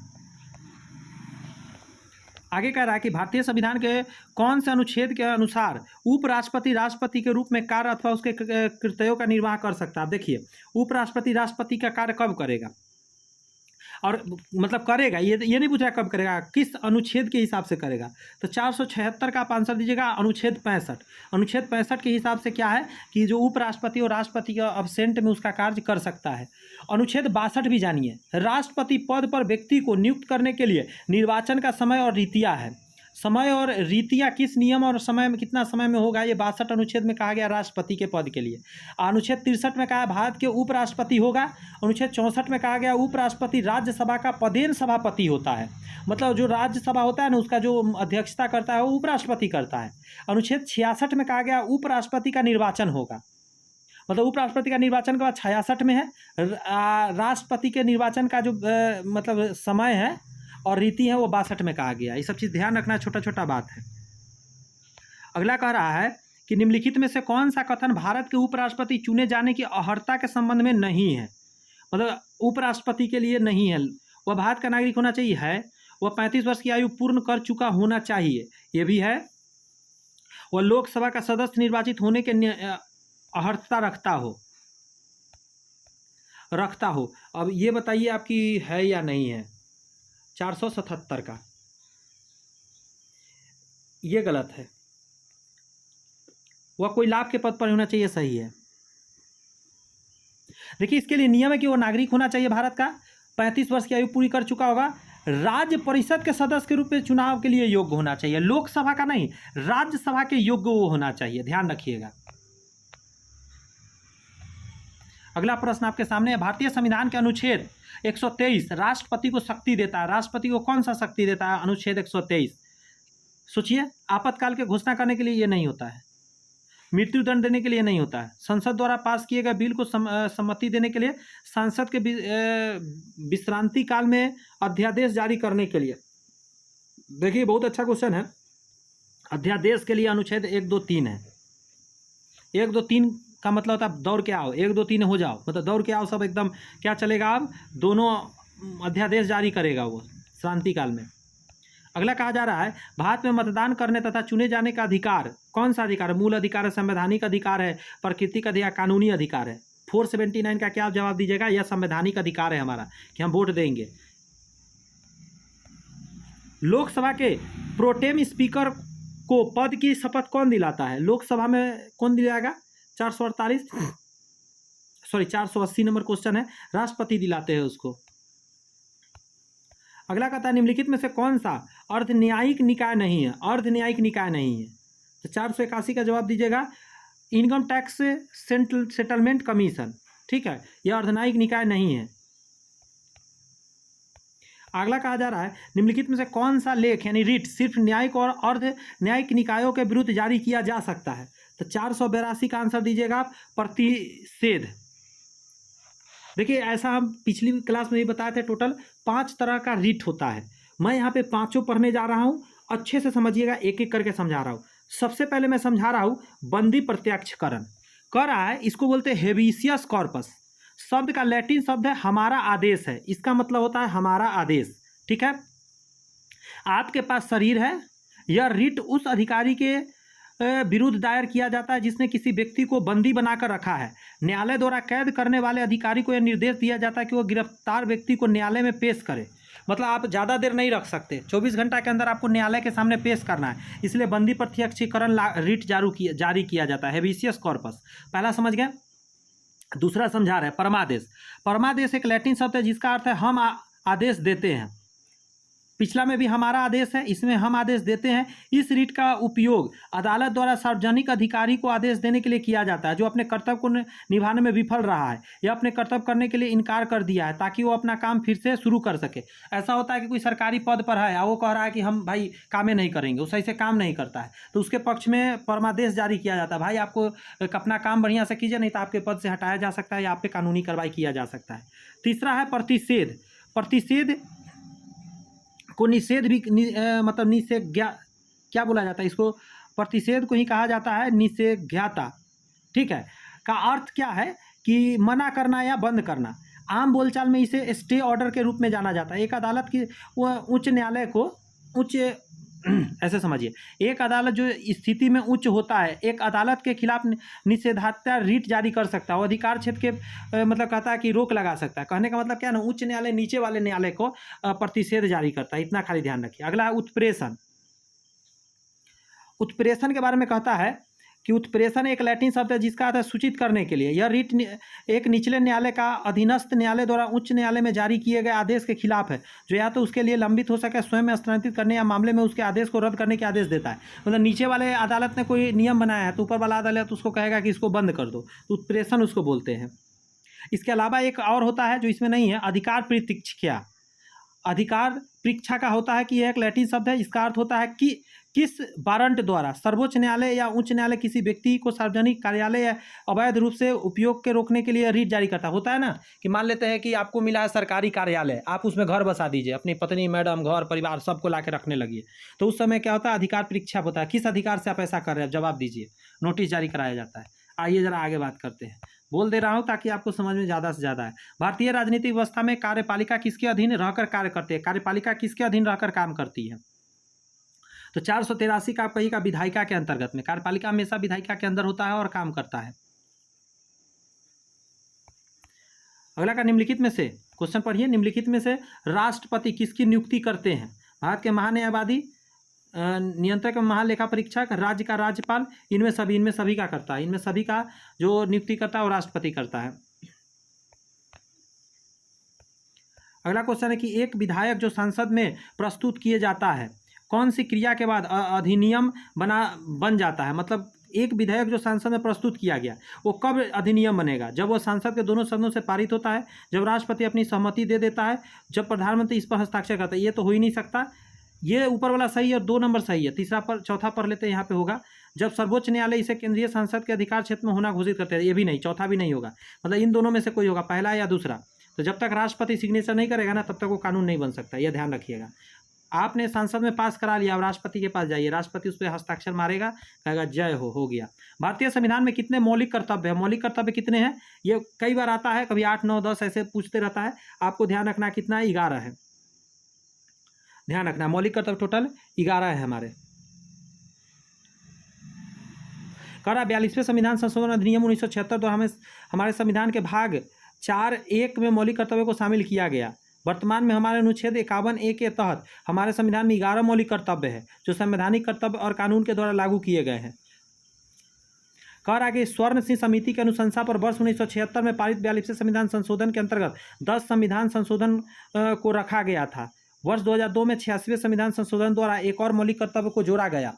आगे कह रहा है कि भारतीय संविधान के कौन से अनुच्छेद के अनुसार उपराष्ट्रपति राष्ट्रपति के रूप में कार्य अथवा उसके कर्तव्यों का निर्वाह कर सकता है। आप देखिए, उपराष्ट्रपति राष्ट्रपति का कार्य कब करेगा, और मतलब करेगा, ये नहीं पूछ रहा कब करेगा, किस अनुच्छेद के हिसाब से करेगा। तो 476 का आप आंसर दीजिएगा, अनुच्छेद 65। अनुच्छेद 65 के हिसाब से क्या है कि जो उपराष्ट्रपति और राष्ट्रपति के अब्सेंट में उसका कार्य कर सकता है। अनुच्छेद 62 भी जानिए, राष्ट्रपति पद पर व्यक्ति को नियुक्त करने के लिए निर्वाचन का समय और रीतियाँ है। समय और रीतियाँ किस नियम और समय में, कितना समय में होगा, ये 62 अनुच्छेद में कहा गया राष्ट्रपति के पद के लिए। अनुच्छेद 63 में कहा भारत के उपराष्ट्रपति होगा। अनुच्छेद 64 में कहा गया उपराष्ट्रपति राज्यसभा का पदेन सभापति होता है, मतलब जो राज्यसभा होता है ना उसका जो अध्यक्षता करता है वो उपराष्ट्रपति करता है। अनुच्छेद 66 में कहा गया उपराष्ट्रपति का निर्वाचन होगा, मतलब उपराष्ट्रपति का निर्वाचन के बाद 66 में है। राष्ट्रपति के निर्वाचन का जो मतलब समय है और रीति है वो 62 में कहा गया। ये सब चीज़ ध्यान रखना, छोटा छोटा बात है। अगला कह रहा है कि निम्नलिखित में से कौन सा कथन भारत के उपराष्ट्रपति चुने जाने की अर्हता के संबंध में नहीं है, मतलब उपराष्ट्रपति के लिए नहीं है। वह भारत का नागरिक होना चाहिए, है, वह 35 वर्ष की आयु पूर्ण कर चुका होना चाहिए, ये भी है, वह लोकसभा का सदस्य निर्वाचित होने के अर्हता रखता हो। अब ये बताइए आपकी है या नहीं है। 477 का ये गलत है, वह कोई लाभ के पद पर होना चाहिए, सही है। देखिए इसके लिए नियम है कि वह नागरिक होना चाहिए भारत का, 35 वर्ष की आयु पूरी कर चुका होगा, राज्य परिषद के सदस्य के रूप में चुनाव के लिए योग्य होना चाहिए, लोकसभा का नहीं, राज्यसभा के योग्य वो होना चाहिए, ध्यान रखिएगा। अगला प्रश्न आपके सामने है, भारतीय संविधान के अनुच्छेद 123 राष्ट्रपति को शक्ति देता है। राष्ट्रपति को कौन सा शक्ति देता है, अनुच्छेद 123। सोचिए, आपातकाल के घोषणा करने के लिए ये नहीं होता है, मृत्यु दंड देने के लिए नहीं होता है। संसद द्वारा पास किए गए बिल को सम्मति देने के लिए, सांसद के विश्रांति काल में अध्यादेश जारी करने के लिए। देखिए बहुत अच्छा क्वेश्चन है। अध्यादेश के लिए अनुच्छेद 1, 2, 3 है। 1, 2, 3 का मतलब होता है दौड़ के आओ, 1, 2, 3 हो जाओ, मतलब दौड़ के आओ सब एकदम क्या चलेगा, अब दोनों अध्यादेश जारी करेगा वो श्रांति काल में। अगला कहा जा रहा है भारत में मतदान करने तथा चुने जाने का अधिकार कौन सा अधिकार है? मूल अधिकार है, संवैधानिक अधिकार है, प्राकृतिक अधिकार, कानूनी अधिकार है। 479 का क्या आप जवाब दीजिएगा? यह संवैधानिक अधिकार है हमारा कि हम वोट देंगे। लोकसभा के प्रोटेम स्पीकर को पद की शपथ कौन दिलाता है? लोकसभा में कौन दिलाएगा? 480 नंबर क्वेश्चन है, राष्ट्रपति दिलाते हैं उसको। अगला कहता है निम्नलिखित में से कौन सा अर्ध न्यायिक निकाय नहीं है? अर्ध न्यायिक निकाय नहीं है तो 481 का जवाब दीजिएगा। इनकम टैक्स सेटलमेंट कमीशन, ठीक है, यह अर्ध न्यायिक निकाय नहीं है। अगला कहा जा रहा है निम्नलिखित में से कौन सा लेख यानी रिट सिर्फ न्यायिक और अर्ध न्यायिक निकायों के विरुद्ध जारी किया जा सकता है? तो 482 का आंसर दीजिएगा आप, प्रतिषेध। देखिए ऐसा हम पिछली क्लास में भी बताए थे, टोटल 5 तरह का रिट होता है। मैं यहाँ पे 5 पढ़ने जा रहा हूँ, अच्छे से समझिएगा, एक एक करके समझा रहा हूँ। सबसे पहले मैं समझा रहा हूँ बंदी प्रत्यक्षकरण कर रहा है, इसको बोलते हैं हेबियस कॉर्पस। शब्द का लैटिन शब्द है हमारा आदेश है, इसका मतलब होता है हमारा आदेश, ठीक है। आपके पास शरीर है, यह रिट उस अधिकारी के विरुद्ध दायर किया जाता है जिसने किसी व्यक्ति को बंदी बनाकर रखा है। न्यायालय द्वारा कैद करने वाले अधिकारी को यह निर्देश दिया जाता है कि वह गिरफ्तार व्यक्ति को न्यायालय में पेश करे। मतलब आप ज़्यादा देर नहीं रख सकते, 24 घंटा के अंदर आपको न्यायालय के सामने पेश करना है, इसलिए बंदी प्रत्यक्षीकरण रिट जारी किया जाता है, हेबियस कॉर्पस। पहला समझ गए। दूसरा समझा रहे हैं परमादेश। परमादेश एक लैटिन शब्द है जिसका अर्थ है हम आदेश देते हैं। पिछला में भी हमारा आदेश है, इसमें हम आदेश देते हैं। इस रिट का उपयोग अदालत द्वारा सार्वजनिक अधिकारी को आदेश देने के लिए किया जाता है जो अपने कर्तव्य को निभाने में विफल रहा है या अपने कर्तव्य करने के लिए इनकार कर दिया है, ताकि वो अपना काम फिर से शुरू कर सके। ऐसा होता है कि कोई सरकारी पद पर है और वो कह रहा है कि हम भाई कामें नहीं करेंगे, वो सही से काम नहीं करता है, तो उसके पक्ष में परमादेश जारी किया जाता है, भाई आपको अपना काम बढ़िया से कीजिए, नहीं तो आपके पद से हटाया जा सकता है या आप पे कानूनी कार्रवाई किया जा सकता है। तीसरा है प्रतिषेध। प्रतिषेध को निषेध भी मतलब निषेध्या क्या बोला जाता है इसको? प्रतिषेध को ही कहा जाता है निषेध्याता, ठीक है। का अर्थ क्या है कि मना करना या बंद करना। आम बोलचाल में इसे स्टे ऑर्डर के रूप में जाना जाता है। एक अदालत की उच्च न्यायालय को ऐसे समझिए, एक अदालत जो स्थिति में उच्च होता है, एक अदालत के खिलाफ निषेधाज्ञा रिट जारी कर सकता है। वो अधिकार क्षेत्र के मतलब कहता है कि रोक लगा सकता है। कहने का मतलब क्या ना, उच्च न्यायालय नीचे वाले न्यायालय को प्रतिषेध जारी करता है, इतना खाली ध्यान रखिए। अगला है उत्प्रेषण। उत्प्रेषण के बारे में कहता है कि उत्प्रेषण एक लैटिन शब्द है जिसका अर्थ है सूचित करने के लिए। यह रिट एक निचले न्यायालय का अधीनस्थ न्यायालय द्वारा उच्च न्यायालय में जारी किए गए आदेश के खिलाफ है, जो या तो उसके लिए लंबित हो सके, स्वयं में स्थानांतरित करने या मामले में उसके आदेश को रद्द करने के आदेश देता है। मतलब नीचे वाले अदालत ने कोई नियम बनाया है तो ऊपर वाला अदालत उसको कहेगा कि इसको बंद कर दो, तो उत्प्रेषण उसको बोलते हैं। इसके अलावा एक और होता है जो इसमें नहीं है, अधिकार प्रतीक्षा। अधिकार परीक्षा का होता है कि यह एक लैटिन शब्द है, इसका अर्थ होता है कि किस वारंट द्वारा सर्वोच्च न्यायालय या उच्च न्यायालय किसी व्यक्ति को सार्वजनिक कार्यालय या अवैध रूप से उपयोग के रोकने के लिए रिट जारी करता होता है ना, कि मान लेते हैं कि आपको मिला है सरकारी कार्यालय, आप उसमें घर बसा दीजिए, अपनी पत्नी, मैडम, घर परिवार सबको ला के रखने लगिए, तो उस समय क्या होता है, अधिकार परीक्षा होता है। किस अधिकार से आप ऐसा कर रहे हैं, जवाब दीजिए, नोटिस जारी कराया जाता है। आइए जरा आगे बात करते हैं, बोल दे रहा हूं ताकि आपको समझ में ज़्यादा से ज़्यादा है। भारतीय राजनीतिक व्यवस्था में कार्यपालिका किसके अधीन रहकर कार्य करती है? कार्यपालिका किसके अधीन रहकर काम करती है? तो 483 का कही का विधायिका के अंतर्गत में। कार्यपालिका हमेशा विधायिका के अंदर होता है और काम करता है। अगला का निम्नलिखित में से क्वेश्चन पढ़िए, निम्नलिखित में से राष्ट्रपति किसकी नियुक्ति करते हैं? भारत के महान्यायवादी, नियंत्रक, महालेखा परीक्षक, राज्य का राज्यपाल, इनमें सभी का करता है। इनमें सभी का जो नियुक्ति करता है वो राष्ट्रपति करता है। अगला क्वेश्चन है कि एक विधायक जो संसद में प्रस्तुत किए जाता है, कौन सी क्रिया के बाद अधिनियम बन जाता है? मतलब एक विधेयक जो संसद में प्रस्तुत किया गया वो कब अधिनियम बनेगा? जब वो संसद के दोनों सदनों से पारित होता है, जब राष्ट्रपति अपनी सहमति दे देता है, जब प्रधानमंत्री इस पर हस्ताक्षर करता है। ये तो हो ही नहीं सकता, ये ऊपर वाला सही है और 2 नंबर सही है। तीसरा पर चौथा पढ़ लेते हैं, यहाँ पे होगा जब सर्वोच्च न्यायालय इसे केंद्रीय संसद के अधिकार क्षेत्र में होना घोषित करते हैं। ये भी नहीं, चौथा भी नहीं होगा, मतलब इन दोनों में से कोई होगा, पहला या दूसरा। तो जब तक राष्ट्रपति सिग्नेचर नहीं करेगा ना, तब तक वो कानून नहीं बन सकता, यह ध्यान रखिएगा। आपने संसद में पास करा लिया, अब राष्ट्रपति के पास जाइए, राष्ट्रपति उस पर हस्ताक्षर मारेगा, कहेगा जय हो गया। भारतीय संविधान में कितने मौलिक कर्तव्य है? मौलिक कर्तव्य कितने हैं? ये कई बार आता है, कभी 8, 9, 10 ऐसे पूछते रहता है। आपको ध्यान रखना कितना है, 11 है। ध्यान रखना मौलिक कर्तव्य टोटल 11 है हमारे। करा 42वें संविधान संशोधन अधिनियम 1976 द्वारा हमारे संविधान के भाग 4(1) में मौलिक कर्तव्यों को शामिल किया गया। वर्तमान में हमारे अनुच्छेद 51(a) के तहत हमारे संविधान में 11 मौलिक कर्तव्य है, जो संवैधानिक कर्तव्य और कानून के द्वारा लागू किए गए हैं। कह रहा कि स्वर्ण सिंह समिति की अनुशंसा पर वर्ष 1976 में पारित 42वें संविधान संशोधन के अंतर्गत 10 संविधान संशोधन को रखा गया था। वर्ष 2002 में 86वें संविधान संशोधन द्वारा एक और मौलिक कर्तव्य को जोड़ा गया।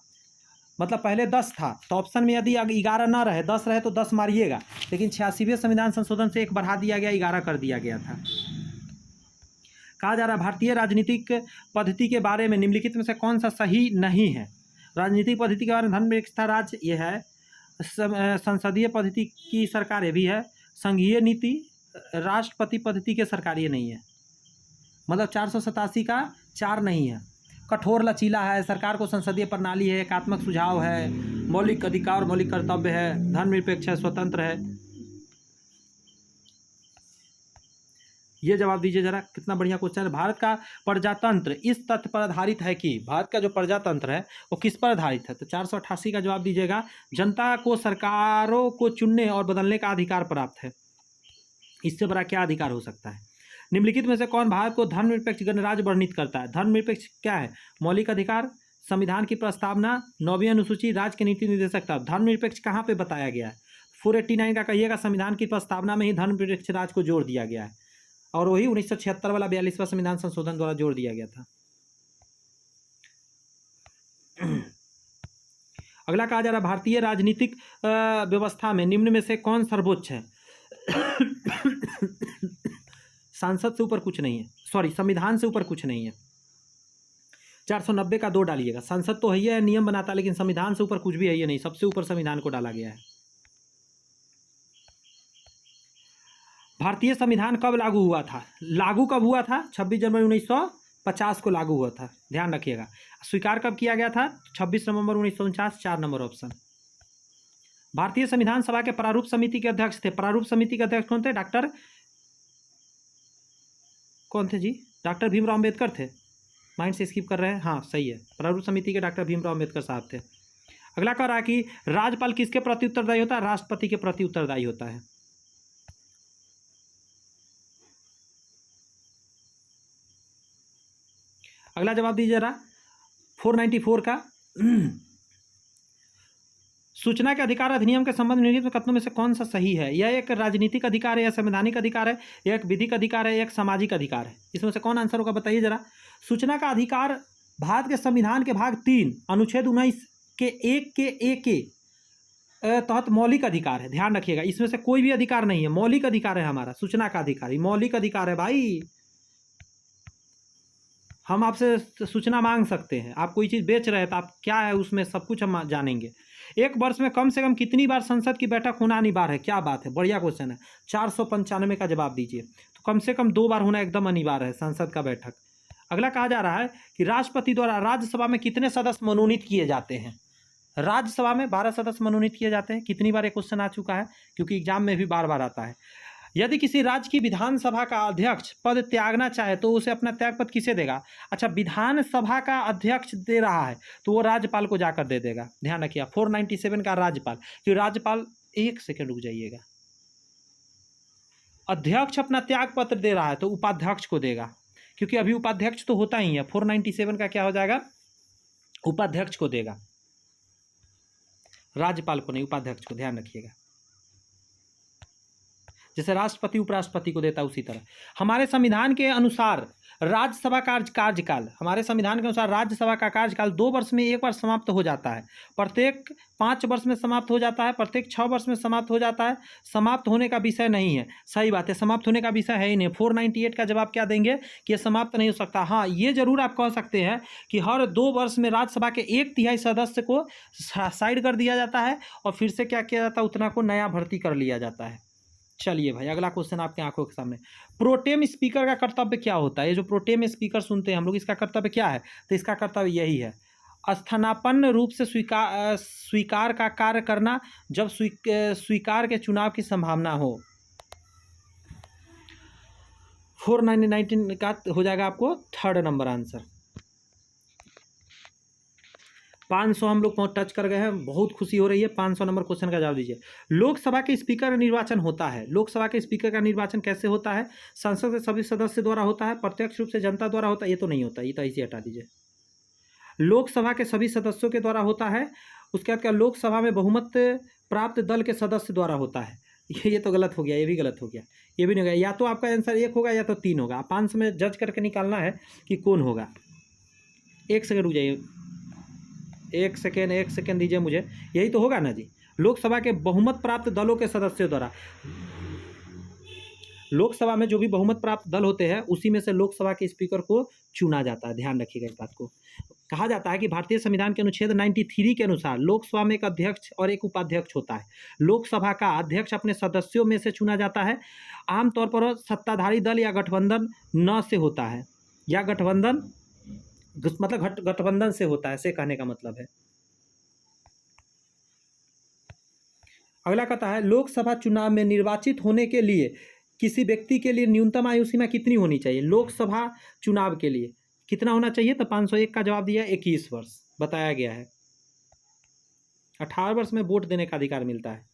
मतलब पहले 10 था, तो ऑप्शन में यदि 11 ना रहे, 10 रहे तो 10 मारिएगा, लेकिन 86वें संविधान संशोधन से एक बढ़ा दिया गया, 11 कर दिया गया था। कहा जा रहा भारतीय राजनीतिक पद्धति के बारे में निम्नलिखित में से कौन सा सही नहीं है? राजनीतिक पद्धति के बारे में धर्मनिरपेक्षता राज्य ये है, संसदीय पद्धति की सरकार ये भी है, संघीय नीति, राष्ट्रपति पद्धति के सरकार ये नहीं है। मतलब 487 का 4 नहीं है। कठोर लचीला है, सरकार को संसदीय प्रणाली है, एकात्मक सुझाव है, मौलिक अधिकार, मौलिक कर्तव्य है, धर्मनिरपेक्ष है, स्वतंत्र है। ये जवाब दीजिए जरा, कितना बढ़िया क्वेश्चन है। भारत का प्रजातंत्र इस तथ्य पर आधारित है कि भारत का जो प्रजातंत्र है वो किस पर आधारित है? तो 488 का जवाब दीजिएगा, जनता को सरकारों को चुनने और बदलने का अधिकार प्राप्त है। इससे बड़ा क्या अधिकार हो सकता है? निम्नलिखित में से कौन भारत को धर्मनिरपेक्ष गणराज्य वर्णित करता है? धर्मनिरपेक्ष क्या है? मौलिक अधिकार, संविधान की प्रस्तावना, 9वीं अनुसूची, राज्य के नीति निर्देशक। धर्मनिरपेक्ष कहाँ पे बताया गया है? 489 का कहिएगा, संविधान की प्रस्तावना में ही धर्मनिरपेक्ष राज्य को जोड़ दिया गया है, और वही 1976 वाला 42वां संविधान संशोधन द्वारा जोड़ दिया गया था। अगला कहा जा रहा भारतीय राजनीतिक व्यवस्था में निम्न में से कौन सर्वोच्च है? सांसद से ऊपर कुछ नहीं है, सॉरी संविधान से ऊपर कुछ नहीं है। 490 का 2 डालिएगा। संसद तो है ही है, नियम बनाता है, लेकिन संविधान से ऊपर कुछ भी है ही नहीं, सबसे ऊपर संविधान को डाला गया है। भारतीय संविधान कब लागू हुआ था? लागू कब हुआ था? 26 जनवरी 1950 को लागू हुआ था, ध्यान रखिएगा। स्वीकार कब किया गया था? 26 नवंबर 1949, 4 नंबर ऑप्शन। भारतीय संविधान सभा के प्रारूप समिति के अध्यक्ष थे। प्रारूप समिति के अध्यक्ष कौन थे? डॉक्टर कौन थे जी? डॉक्टर भीमराव अम्बेडकर थे। माइंड से स्किप कर रहे हैं, हाँ सही है, प्रारूप समिति के डॉक्टर भीमराव अम्बेडकर साहब थे। अगला कह रहा है कि राज्यपाल किसके प्रति उत्तरदायी होता है? राष्ट्रपति के प्रति उत्तरदायी होता है। अगला जवाब दीजिए जरा, 494 का। सूचना के अधिकार अधिनियम के संबंध में कथनों में से कौन सा सही है? यह एक राजनीतिक अधिकार है, यह संवैधानिक अधिकार है, यह एक विधिक अधिकार है, यह एक सामाजिक अधिकार है? इसमें से कौन आंसर होगा बताइए जरा। सूचना का अधिकार भारत के संविधान के भाग 3 अनुच्छेद 19 के 1 के ए के तहत मौलिक अधिकार है, ध्यान रखिएगा। इसमें से कोई भी अधिकार नहीं है, मौलिक अधिकार है हमारा, सूचना का अधिकार, मौलिक अधिकार है भाई। हम आपसे सूचना मांग सकते हैं, आप कोई चीज़ बेच रहे हैं तो आप क्या है उसमें सब कुछ हम जानेंगे। एक वर्ष में कम से कम कितनी बार संसद की बैठक होना अनिवार्य है? क्या बात है, बढ़िया क्वेश्चन है। 495 का जवाब दीजिए। तो कम से कम 2 बार होना एकदम अनिवार्य है संसद का बैठक। अगला कहा जा रहा है कि राष्ट्रपति द्वारा राज्यसभा में कितने सदस्य मनोनीत किए जाते हैं? राज्यसभा में 12 सदस्य मनोनीत किए जाते हैं। कितनी बार एक क्वेश्चन आ चुका है, क्योंकि एग्जाम में भी बार बार आता है। यदि किसी राज्य की विधानसभा का अध्यक्ष पद त्यागना चाहे तो उसे अपना त्याग पद किसे देगा? अच्छा, विधानसभा का अध्यक्ष दे रहा है तो वो राज्यपाल को जाकर दे देगा, ध्यान रखिए। 497 का राज्यपाल, कि राज्यपाल, एक सेकंड रुक जाइएगा, अध्यक्ष अपना त्याग पत्र दे रहा है तो उपाध्यक्ष को देगा, क्योंकि अभी उपाध्यक्ष तो होता ही है। 497 का क्या हो जाएगा? उपाध्यक्ष को देगा, राज्यपाल को नहीं, उपाध्यक्ष को, ध्यान रखिएगा। जैसे राष्ट्रपति उपराष्ट्रपति को देता है उसी तरह हमारे संविधान के अनुसार राज्यसभा कार्यकाल, हमारे संविधान के अनुसार राज्यसभा का कार्यकाल 2 वर्ष में एक बार समाप्त हो जाता है, प्रत्येक 5 वर्ष में समाप्त हो जाता है, प्रत्येक 6 वर्ष में समाप्त हो जाता है। समाप्त होने का विषय नहीं है, सही बात है, समाप्त होने का विषय है ही नहीं। 498 का जवाब क्या देंगे कि ये समाप्त नहीं हो सकता। हाँ, ये जरूर आप कह सकते हैं कि हर 2 वर्ष में राज्यसभा के 1/3 सदस्य को साइड कर दिया जाता है और फिर से क्या किया जाता है, उतना को नया भर्ती कर लिया जाता है। चलिए भाई, अगला क्वेश्चन आपके आंखों के सामने, प्रोटेम स्पीकर का कर्तव्य क्या होता है? ये जो प्रोटेम स्पीकर सुनते हैं हम लोग, इसका कर्तव्य क्या है? तो इसका कर्तव्य यही है, स्थानापन्न रूप से स्वीकार का कार्य करना जब स्वीकार के चुनाव की संभावना हो। 419 का हो जाएगा आपको 3rd नंबर आंसर। 500 हम लोग टच कर गए हैं, बहुत खुशी हो रही है। 500 नंबर क्वेश्चन का जवाब दीजिए। लोकसभा के स्पीकर का निर्वाचन होता है, लोकसभा के स्पीकर का निर्वाचन कैसे होता है? संसद के सभी सदस्य द्वारा होता है, प्रत्यक्ष रूप से जनता द्वारा होता है? ये तो नहीं होता, ये तो इसे हटा दीजिए। लोकसभा के सभी सदस्यों के द्वारा होता है। उसके बाद क्या, लोकसभा में बहुमत प्राप्त दल के सदस्य द्वारा होता है। ये तो गलत हो गया, ये भी गलत हो गया, ये भी नहीं होगा। या तो आपका आंसर 1 होगा या तो 3 होगा। 500 में जज करके निकालना है कि कौन होगा। 1 सेकंड रुक जाइए, 1 सेकेंड दीजिए मुझे। यही तो होगा ना जी, लोकसभा के बहुमत प्राप्त दलों के सदस्यों द्वारा। लोकसभा में जो भी बहुमत प्राप्त दल होते हैं उसी में से लोकसभा के स्पीकर को चुना जाता है। ध्यान रखिएगा इस बात को। कहा जाता है कि भारतीय संविधान के अनुच्छेद 93 के अनुसार लोकसभा में एक अध्यक्ष और एक उपाध्यक्ष होता है। लोकसभा का अध्यक्ष अपने सदस्यों में से चुना जाता है। आमतौर पर सत्ताधारी दल या गठबंधन न से होता है, या गठबंधन मतलब गठबंधन से होता है, ऐसे कहने का मतलब है। अगला कहता है, लोकसभा चुनाव में निर्वाचित होने के लिए किसी व्यक्ति के लिए न्यूनतम आयु सीमा कितनी होनी चाहिए? लोकसभा चुनाव के लिए कितना होना चाहिए? तो 501 का जवाब दिया 21 वर्ष बताया गया है। 18 वर्ष में वोट देने का अधिकार मिलता है।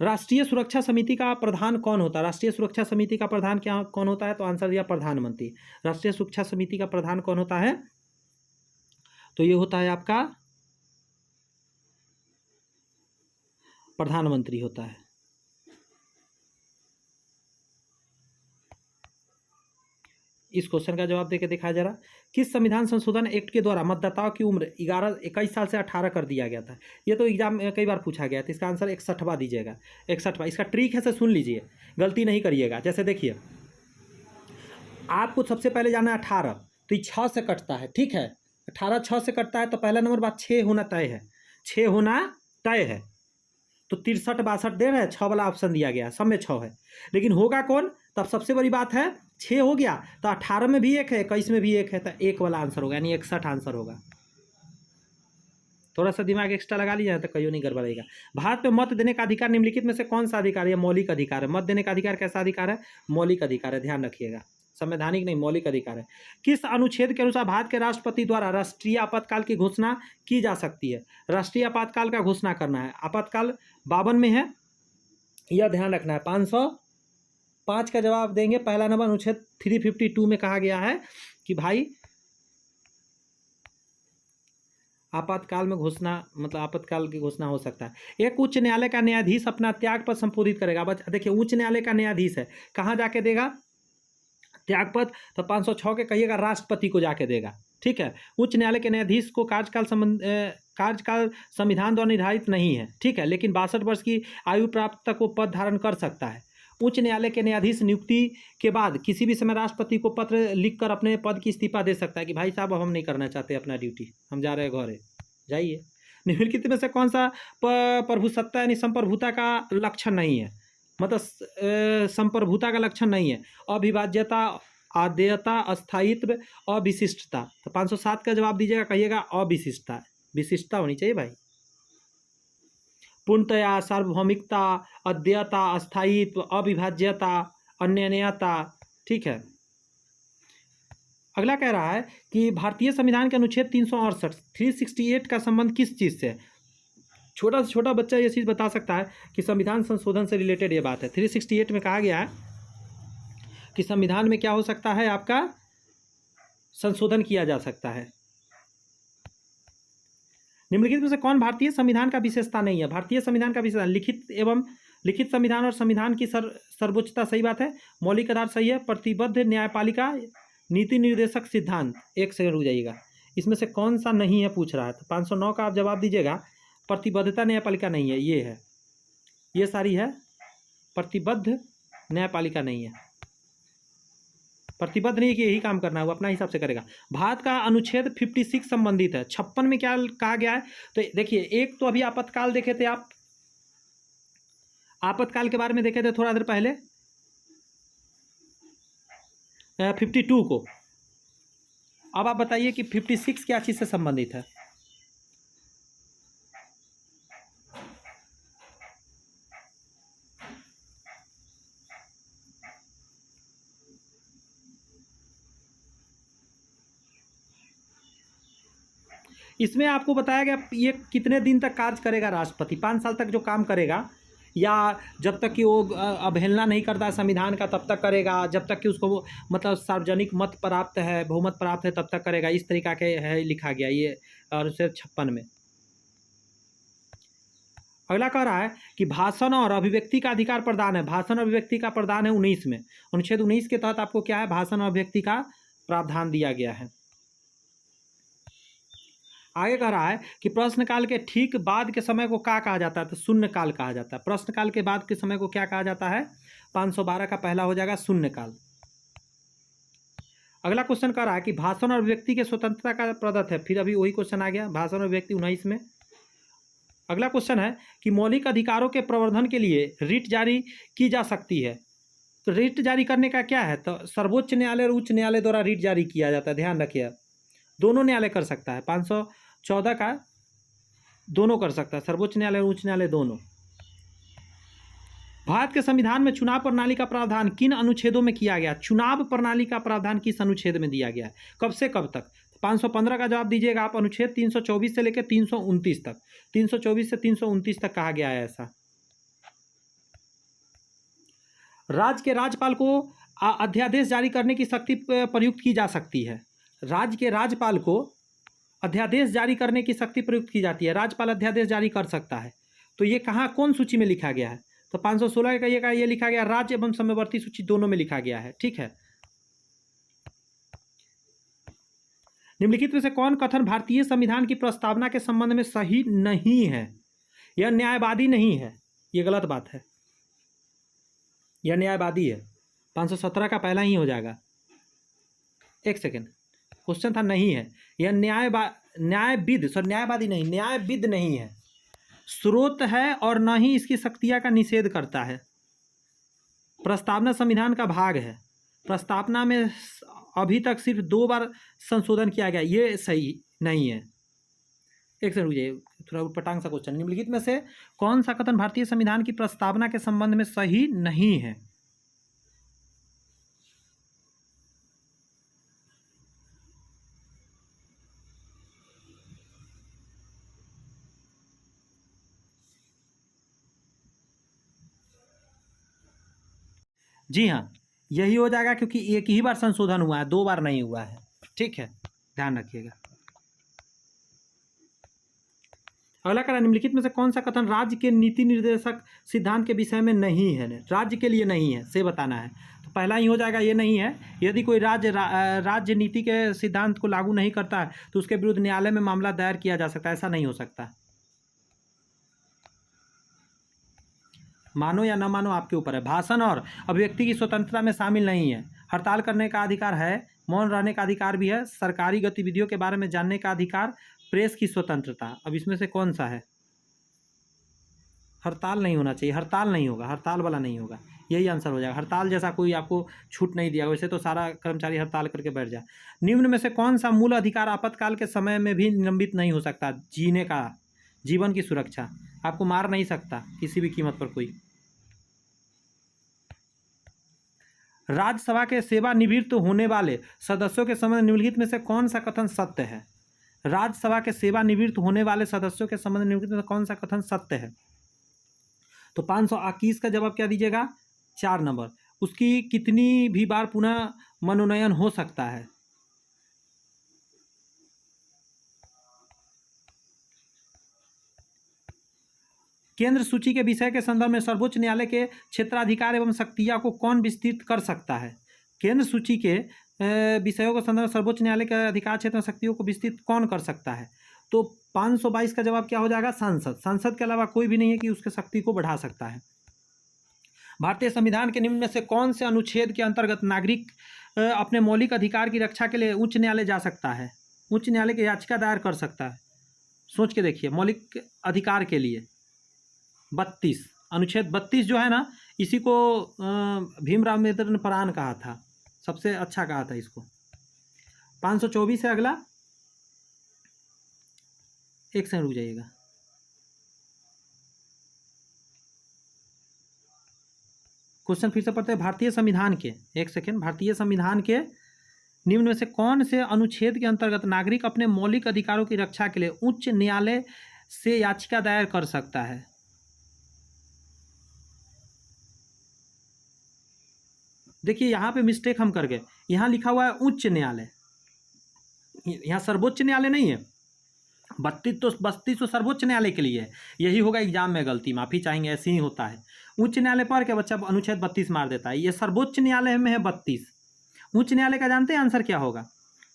राष्ट्रीय सुरक्षा समिति का प्रधान कौन होता है? राष्ट्रीय सुरक्षा समिति का प्रधान क्या कौन होता है? तो आंसर दिया प्रधानमंत्री। राष्ट्रीय सुरक्षा समिति का प्रधान कौन होता है? तो ये होता है आपका प्रधानमंत्री होता है। इस क्वेश्चन का जवाब देके दिखाया जरा। किस संविधान संशोधन एक्ट के द्वारा मतदाताओं की उम्र 21 साल से 18 कर दिया गया था? ये तो एग्जाम में कई बार पूछा गया था। इसका आंसर 61वां दीजिएगा। 61वां। इसका ट्रिक है, से सुन लीजिए, गलती नहीं करिएगा। जैसे देखिए, आपको सबसे पहले जाना है 18, तो ये 6 से कटता है, ठीक है। 18 6 से कटता है, तो पहला नंबर बात 6 होना तय है, 6 होना तय है। तो 63 62 दे रहे हैं, 6 वाला ऑप्शन दिया गया, सब में 6 है। लेकिन होगा कौन? तब सबसे बड़ी बात है 6 हो गया तो 18 में भी 1 है, 21 में भी 1 है, तो 1 वाला आंसर होगा, यानी 61 आंसर होगा। थोड़ा सा दिमाग एक्स्ट्रा लगा लिया तो कहीं नहीं गड़बड़ेगा। भारत में मत देने का अधिकार निम्नलिखित में से कौन सा अधिकार है? मौलिक अधिकार है। मत देने का अधिकार कैसा अधिकार है? मौलिक अधिकार है, ध्यान रखिएगा, संवैधानिक नहीं, मौलिक अधिकार है। किस अनुच्छेद के अनुसार भारत के राष्ट्रपति द्वारा राष्ट्रीय आपातकाल की घोषणा की जा सकती है? राष्ट्रीय आपातकाल का घोषणा करना है, आपातकाल 52 में है, यह ध्यान रखना है। 505 का जवाब देंगे। पहला नंबर अनुच्छेद 352 में कहा गया है कि भाई आपातकाल में घोषणा, मतलब आपातकाल की घोषणा हो सकता है। एक उच्च न्यायालय का न्यायाधीश अपना त्याग पत्र संशोधित करेगा। बस देखिए, उच्च न्यायालय का न्यायाधीश है, कहाँ जाके देगा त्यागपत्र? तो 506 के कहिएगा राष्ट्रपति को जाके देगा, ठीक है। उच्च न्यायालय के न्यायाधीश को कार्यकाल संविधान द्वारा निर्धारित नहीं है, ठीक है, लेकिन 62 वर्ष की आयु प्राप्त तक वो पद धारण कर सकता है। उच्च न्यायालय के न्यायाधीश नियुक्ति के बाद किसी भी समय राष्ट्रपति को पत्र लिखकर अपने पद की इस्तीफा दे सकता है कि भाई साहब अब हम नहीं करना चाहते अपना ड्यूटी, हम जा रहे हैं घरे, जाइए। निम्नलिखित में से कौन सा प्रभुसत्ता यानी संप्रभुता का लक्षण नहीं है? मतलब संप्रभुता का लक्षण नहीं है। अविभाज्यता, आद्यता, अस्थायित्व, अविशिष्टता। तो 507 का जवाब दीजिएगा, कहिएगा अविशिष्टता, विशिष्टता होनी चाहिए भाई। पूर्णतया, सार्वभौमिकता, अद्यता, अस्थायित्व, अविभाज्यता, अन्यन्यता, ठीक है। अगला कह रहा है कि भारतीय संविधान के अनुच्छेद 368 का संबंध किस चीज़ से है? छोटा से छोटा बच्चा ये चीज़ बता सकता है कि संविधान संशोधन से रिलेटेड ये बात है। 368 में कहा गया है कि संविधान में क्या हो सकता है, आपका संशोधन किया जा सकता है। निम्नलिखित में से कौन भारतीय संविधान का विशेषता नहीं है? भारतीय संविधान का विशेषता लिखित एवं लिखित संविधान और संविधान की सर्वोच्चता, सही बात है। मौलिक आधार, सही है। प्रतिबद्ध न्यायपालिका, नीति निर्देशक सिद्धांत, एक सेकंड रुक जाइएगा, इसमें से कौन सा नहीं है पूछ रहा है, तो 509 का आप जवाब दीजिएगा। प्रतिबद्धता न्यायपालिका नहीं है, ये है, ये सारी है। प्रतिबद्ध न्यायपालिका नहीं है, प्रतिबद्ध नहीं है कि यही काम करना है, वो अपना हिसाब से करेगा। भारत का अनुच्छेद 56 संबंधित है। 56 में क्या कहा गया है, तो देखिए, एक तो अभी आपातकाल देखे थे आप, आपातकाल के बारे में देखे थे थोड़ा देर पहले, 52 को। अब आप बताइए कि 56 क्या चीज़ से संबंधित है। इसमें आपको बताया गया ये कितने दिन तक कार्य करेगा राष्ट्रपति, 5 साल तक जो काम करेगा, या जब तक कि वो अवहेलना नहीं करता संविधान का तब तक करेगा, जब तक कि उसको मतलब सार्वजनिक मत प्राप्त है, बहुमत प्राप्त है तब तक करेगा, इस तरीका के है लिखा गया ये अनुच्छेद 56 में। अगला कह रहा है कि भाषण और अभिव्यक्ति का अधिकार प्रदान है। भाषण और अभिव्यक्ति का प्रदान है 19 में। अनुच्छेद 19 के तहत आपको क्या है, भाषण और अभिव्यक्ति का प्रावधान दिया गया है। आगे कह रहा है कि प्रश्नकाल के ठीक बाद के समय को क्या कहा जाता है, तो शून्यकाल कहा जाता है। प्रश्नकाल के बाद के समय को क्या कहा जाता है, 512 का पहला हो जाएगा शून्यकाल। अगला क्वेश्चन कह रहा है कि भाषण और अभिव्यक्ति के स्वतंत्रता का प्रदत्त है। फिर अभी वही क्वेश्चन आ गया, भाषण और अभिव्यक्ति 19 में। अगला क्वेश्चन है कि मौलिक अधिकारों के प्रवर्धन के लिए रिट जारी की जा सकती है। तो रिट जारी करने का क्या है, तो सर्वोच्च न्यायालय और उच्च न्यायालय द्वारा रिट जारी किया जाता है, ध्यान रखिए। दोनों न्यायालय कर सकता है, 514 का दोनों कर सकता है, सर्वोच्च न्यायालय और उच्च न्यायालय दोनों। भारत के संविधान में चुनाव प्रणाली का प्रावधान किन अनुच्छेदों में किया गया। चुनाव प्रणाली का प्रावधान किस अनुच्छेद में दिया गया है, कब से कब तक। 515 का जवाब दीजिएगा आप। अनुच्छेद 324 से लेकर 329 तक, 324 से 329 तक कहा गया है ऐसा। राज्य के राज्यपाल को अध्यादेश जारी करने की शक्ति प्रयुक्त की जा सकती है। राज्य के राज्यपाल को अध्यादेश जारी करने की शक्ति प्रयुक्त की जाती है, राज्यपाल अध्यादेश जारी कर सकता है। तो ये कहाँ कौन सूची में लिखा गया है, तो 516 का ये लिखा गया, राज्य एवं समवर्ती सूची दोनों में लिखा गया है, ठीक है। निम्नलिखित में से कौन कथन भारतीय संविधान की प्रस्तावना के संबंध में सही नहीं है, यह न्यायवादी नहीं है, यह गलत बात है, यह न्यायवादी है। 517 का पहला ही हो जाएगा। एक सेकेंड, क्वेश्चन था नहीं है, यह न्यायविद, सर न्यायवादी नहीं, न्यायविद नहीं है, स्रोत है और न ही इसकी शक्तियां का निषेध करता है। प्रस्तावना संविधान का भाग है, प्रस्तावना में अभी तक सिर्फ 2 बार संशोधन किया गया, ये सही नहीं है। एक सेकंड रुकिए, थोड़ा उटपटांग सा क्वेश्चन। निम्नलिखित में से कौन सा कथन भारतीय संविधान की प्रस्तावना के संबंध में सही नहीं है। जी हाँ, यही हो जाएगा, क्योंकि एक ही बार संशोधन हुआ है, 2 बार नहीं हुआ है, ठीक है, ध्यान रखिएगा। अगला करा, निम्नलिखित में से कौन सा कथन राज्य के नीति निर्देशक सिद्धांत के विषय में नहीं है, राज्य के लिए नहीं है, से बताना है। तो पहला ही हो जाएगा, ये नहीं है। यदि कोई राज्य नीति के सिद्धांत को लागू नहीं करता है तो उसके विरुद्ध न्यायालय में मामला दायर किया जा सकता है, ऐसा नहीं हो सकता। मानो या न मानो आपके ऊपर है। भाषण और अभिव्यक्ति की स्वतंत्रता में शामिल नहीं है। हड़ताल करने का अधिकार है, मौन रहने का अधिकार भी है, सरकारी गतिविधियों के बारे में जानने का अधिकार, प्रेस की स्वतंत्रता। अब इसमें से कौन सा है, हड़ताल नहीं होना चाहिए, हड़ताल नहीं होगा, हड़ताल वाला नहीं होगा, यही आंसर हो जाएगा। हड़ताल जैसा कोई आपको छूट नहीं दिया, वैसे तो सारा कर्मचारी हड़ताल करके बैठ जाए। निम्न में से कौन सा मूल अधिकार आपातकाल के समय में भी निलंबित नहीं हो सकता। जीने का, जीवन की सुरक्षा, आपको मार नहीं सकता किसी भी कीमत पर कोई। राज्यसभा के सेवानिवृत्त होने वाले सदस्यों के संबंध निम्नलिखित में से कौन सा कथन सत्य है। राज्यसभा के सेवानिवृत्त होने वाले सदस्यों के संबंध निम्नलिखित में से कौन सा कथन सत्य है। तो 521 का जवाब क्या दीजिएगा, 4 नंबर। उसकी कितनी भी बार पुनः मनोनयन हो सकता है। केंद्र सूची के विषय के संदर्भ में सर्वोच्च न्यायालय के क्षेत्राधिकार एवं शक्तियाँ को कौन विस्तृत कर सकता है? केंद्र सूची के विषयों के संदर्भ में सर्वोच्च न्यायालय के अधिकार क्षेत्र में शक्तियों को विस्तृत कौन कर सकता है? तो 522 का जवाब क्या हो जाएगा? सांसद। सांसद के अलावा कोई भी नहीं है कि उसके शक्ति को बढ़ा सकता है। भारतीय संविधान के निम्न में से कौन से अनुच्छेद के अंतर्गत नागरिक अपने मौलिक अधिकार की रक्षा के लिए उच्च न्यायालय जा सकता है, उच्च न्यायालय की याचिका दायर कर सकता है? सोच के देखिए, मौलिक अधिकार के लिए 32 अनुच्छेद 32 जो है ना, इसी को भीमराव अम्बेडकर ने प्राण कहा था, सबसे अच्छा कहा था इसको। 524 है अगला, एक सेकंड रुक जाइएगा। क्वेश्चन फिर से पढ़ते हैं। भारतीय संविधान के, एक सेकेंड, भारतीय संविधान के निम्न में से कौन से अनुच्छेद के अंतर्गत नागरिक अपने मौलिक अधिकारों की रक्षा के लिए उच्च न्यायालय से याचिका दायर कर सकता है? देखिए यहाँ पे मिस्टेक हम कर गए, यहाँ लिखा हुआ है उच्च न्यायालय, यहाँ सर्वोच्च न्यायालय नहीं है। 32 तो सर्वोच्च न्यायालय के लिए है, यही होगा एग्जाम में गलती, माफ़ी चाहेंगे, ऐसे ही होता है। उच्च न्यायालय पर क्या बच्चा अनुच्छेद 32 मार देता है, ये सर्वोच्च न्यायालय में है 32। उच्च न्यायालय का जानते हैं आंसर क्या होगा?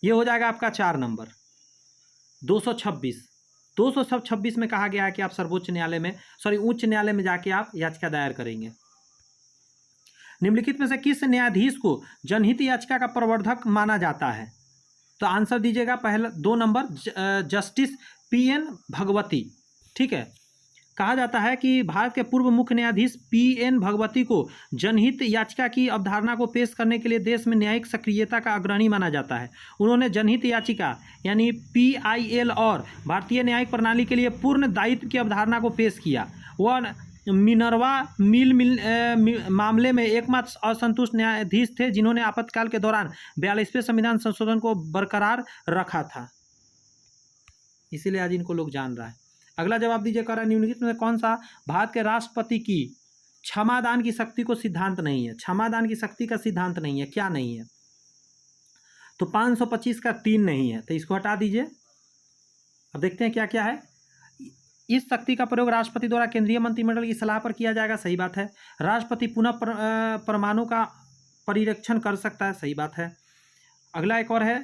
ये हो जाएगा आपका 4 नंबर 226। 226 में कहा गया है कि आप सर्वोच्च न्यायालय में, सॉरी उच्च न्यायालय में जाके आप याचिका दायर करेंगे। निम्नलिखित में से किस न्यायाधीश को जनहित याचिका का प्रवर्धक माना जाता है? तो आंसर दीजिएगा पहला 2 नंबर जस्टिस PN भगवती। ठीक है, कहा जाता है कि भारत के पूर्व मुख्य न्यायाधीश PN भगवती को जनहित याचिका की अवधारणा को पेश करने के लिए देश में न्यायिक सक्रियता का अग्रणी माना जाता है। उन्होंने जनहित याचिका यानी PIL और भारतीय न्यायिक प्रणाली के लिए पूर्ण दायित्व की अवधारणा को पेश किया। वह मिनर्वा मिल मामले में एकमात्र असंतुष्ट न्यायाधीश थे जिन्होंने आपातकाल के दौरान 42वें संविधान संशोधन को बरकरार रखा था, इसीलिए आज इनको लोग जान रहा है। अगला जवाब दीजिए, कह रहा है निम्नलिखित में कौन सा भारत के राष्ट्रपति की क्षमादान की शक्ति को सिद्धांत नहीं है? क्षमादान की शक्ति का सिद्धांत नहीं है, क्या नहीं है? तो 525 का 3 नहीं है, तो इसको हटा दीजिए। अब देखते हैं क्या क्या है। इस शक्ति का प्रयोग राष्ट्रपति द्वारा केंद्रीय मंत्रिमंडल की सलाह पर किया जाएगा, सही बात है। राष्ट्रपति पुनः परमाणु का परिरक्षण कर सकता है, सही बात है। अगला एक और है,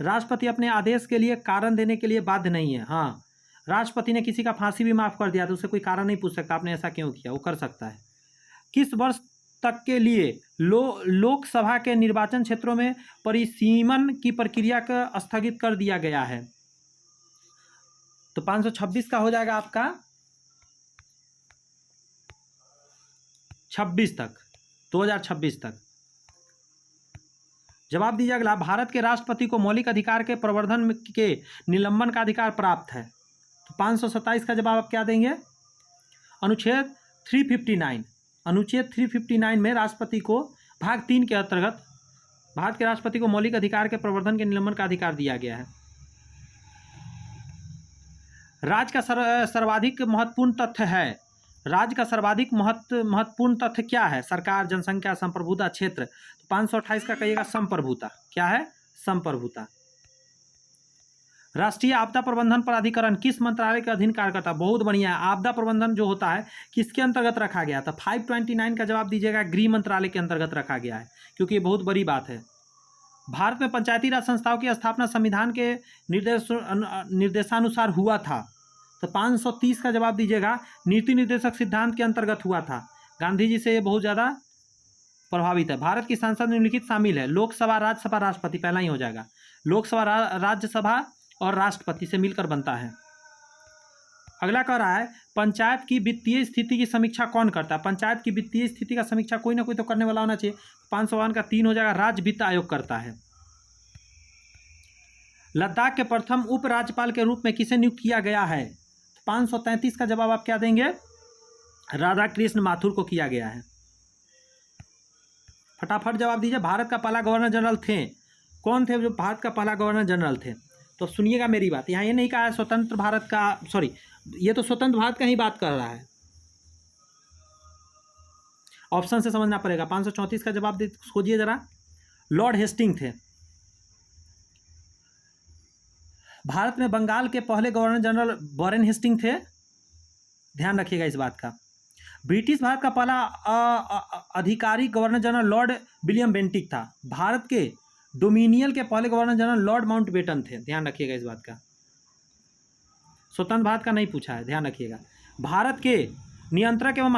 राष्ट्रपति अपने आदेश के लिए कारण देने के लिए बाध्य नहीं है। हाँ, राष्ट्रपति ने किसी का फांसी भी माफ कर दिया तो उससे कोई कारण नहीं पूछ सकता आपने ऐसा क्यों किया, वो कर सकता है। किस वर्ष तक के लिए लोकसभा के निर्वाचन क्षेत्रों में परिसीमन की प्रक्रिया को स्थगित कर दिया गया है? तो 526 का हो जाएगा आपका 26 तक, 2026 तक। जवाब दीजिए अगला, भारत के राष्ट्रपति को मौलिक अधिकार के प्रवर्धन के निलंबन का अधिकार प्राप्त है। तो 527 का जवाब आप क्या देंगे? अनुच्छेद 359। अनुच्छेद 359 में राष्ट्रपति को भाग 3 के अंतर्गत भारत के राष्ट्रपति को मौलिक अधिकार के प्रवर्धन के निलंबन का अधिकार दिया गया है। राज्य का सर्वाधिक महत्वपूर्ण तथ्य है। राज्य का सर्वाधिक महत्वपूर्ण तथ्य क्या है? सरकार, जनसंख्या, संप्रभुता, क्षेत्र। तो 528 का कहिएगा संप्रभुता। क्या है? संप्रभुता। राष्ट्रीय आपदा प्रबंधन प्राधिकरण किस मंत्रालय के अधीन कार्य करता है? बहुत बढ़िया है। आपदा प्रबंधन जो होता है किसके अंतर्गत रखा गया था? 529 का जवाब दीजिएगा, गृह मंत्रालय के अंतर्गत रखा गया है, क्योंकि ये बहुत बड़ी बात है। भारत में पंचायती राज संस्थाओं की स्थापना संविधान के निर्देशानुसार हुआ था। तो 530 का जवाब दीजिएगा, नीति निर्देशक सिद्धांत के अंतर्गत हुआ था। गांधी जी से ये बहुत ज़्यादा प्रभावित है। भारत की संसद निम्नलिखित शामिल है? लोकसभा, राज्यसभा, राष्ट्रपति। पहला ही हो जाएगा। लोकसभा, राज्यसभा और राष्ट्रपति से मिलकर बनता है। अगला कह रहा है, पंचायत की वित्तीय स्थिति की समीक्षा कौन करता है? पंचायत की वित्तीय स्थिति का समीक्षा कोई ना कोई तो करने वाला होना चाहिए। 552 का 3 हो जाएगा, राज्य वित्त आयोग करता है। लद्दाख के प्रथम उपराज्यपाल के रूप में किसे नियुक्त किया गया है? 533 का जवाब आप क्या देंगे? राधा कृष्ण माथुर को किया गया है। फटाफट जवाब दीजिए। भारत का पहला गवर्नर जनरल थे कौन थे? जो भारत का पहला गवर्नर जनरल थे, तो सुनिएगा मेरी बात। यहाँ ये नहीं कहा है स्वतंत्र भारत का, सॉरी, ये तो स्वतंत्र भारत का ही बात कर रहा है। ऑप्शन से समझना पड़ेगा। 534 का जवाब दे खोजिए जरा। लॉर्ड हेस्टिंग थे। भारत में बंगाल के पहले गवर्नर जनरल वॉरेन हेस्टिंग थे, ध्यान रखिएगा इस बात का। ब्रिटिश भारत का पहला अधिकारी governor general Lord William Bentinck था। भारत के डोमिनियन के पहले गवर्नर जनरल लॉर्ड माउंटबेटन थे, ध्यान रखिएगा इस बात का। स्वतंत्र भारत का नहीं पूछा है, ध्यान रखिएगा। भारत के नियंत्रक एवं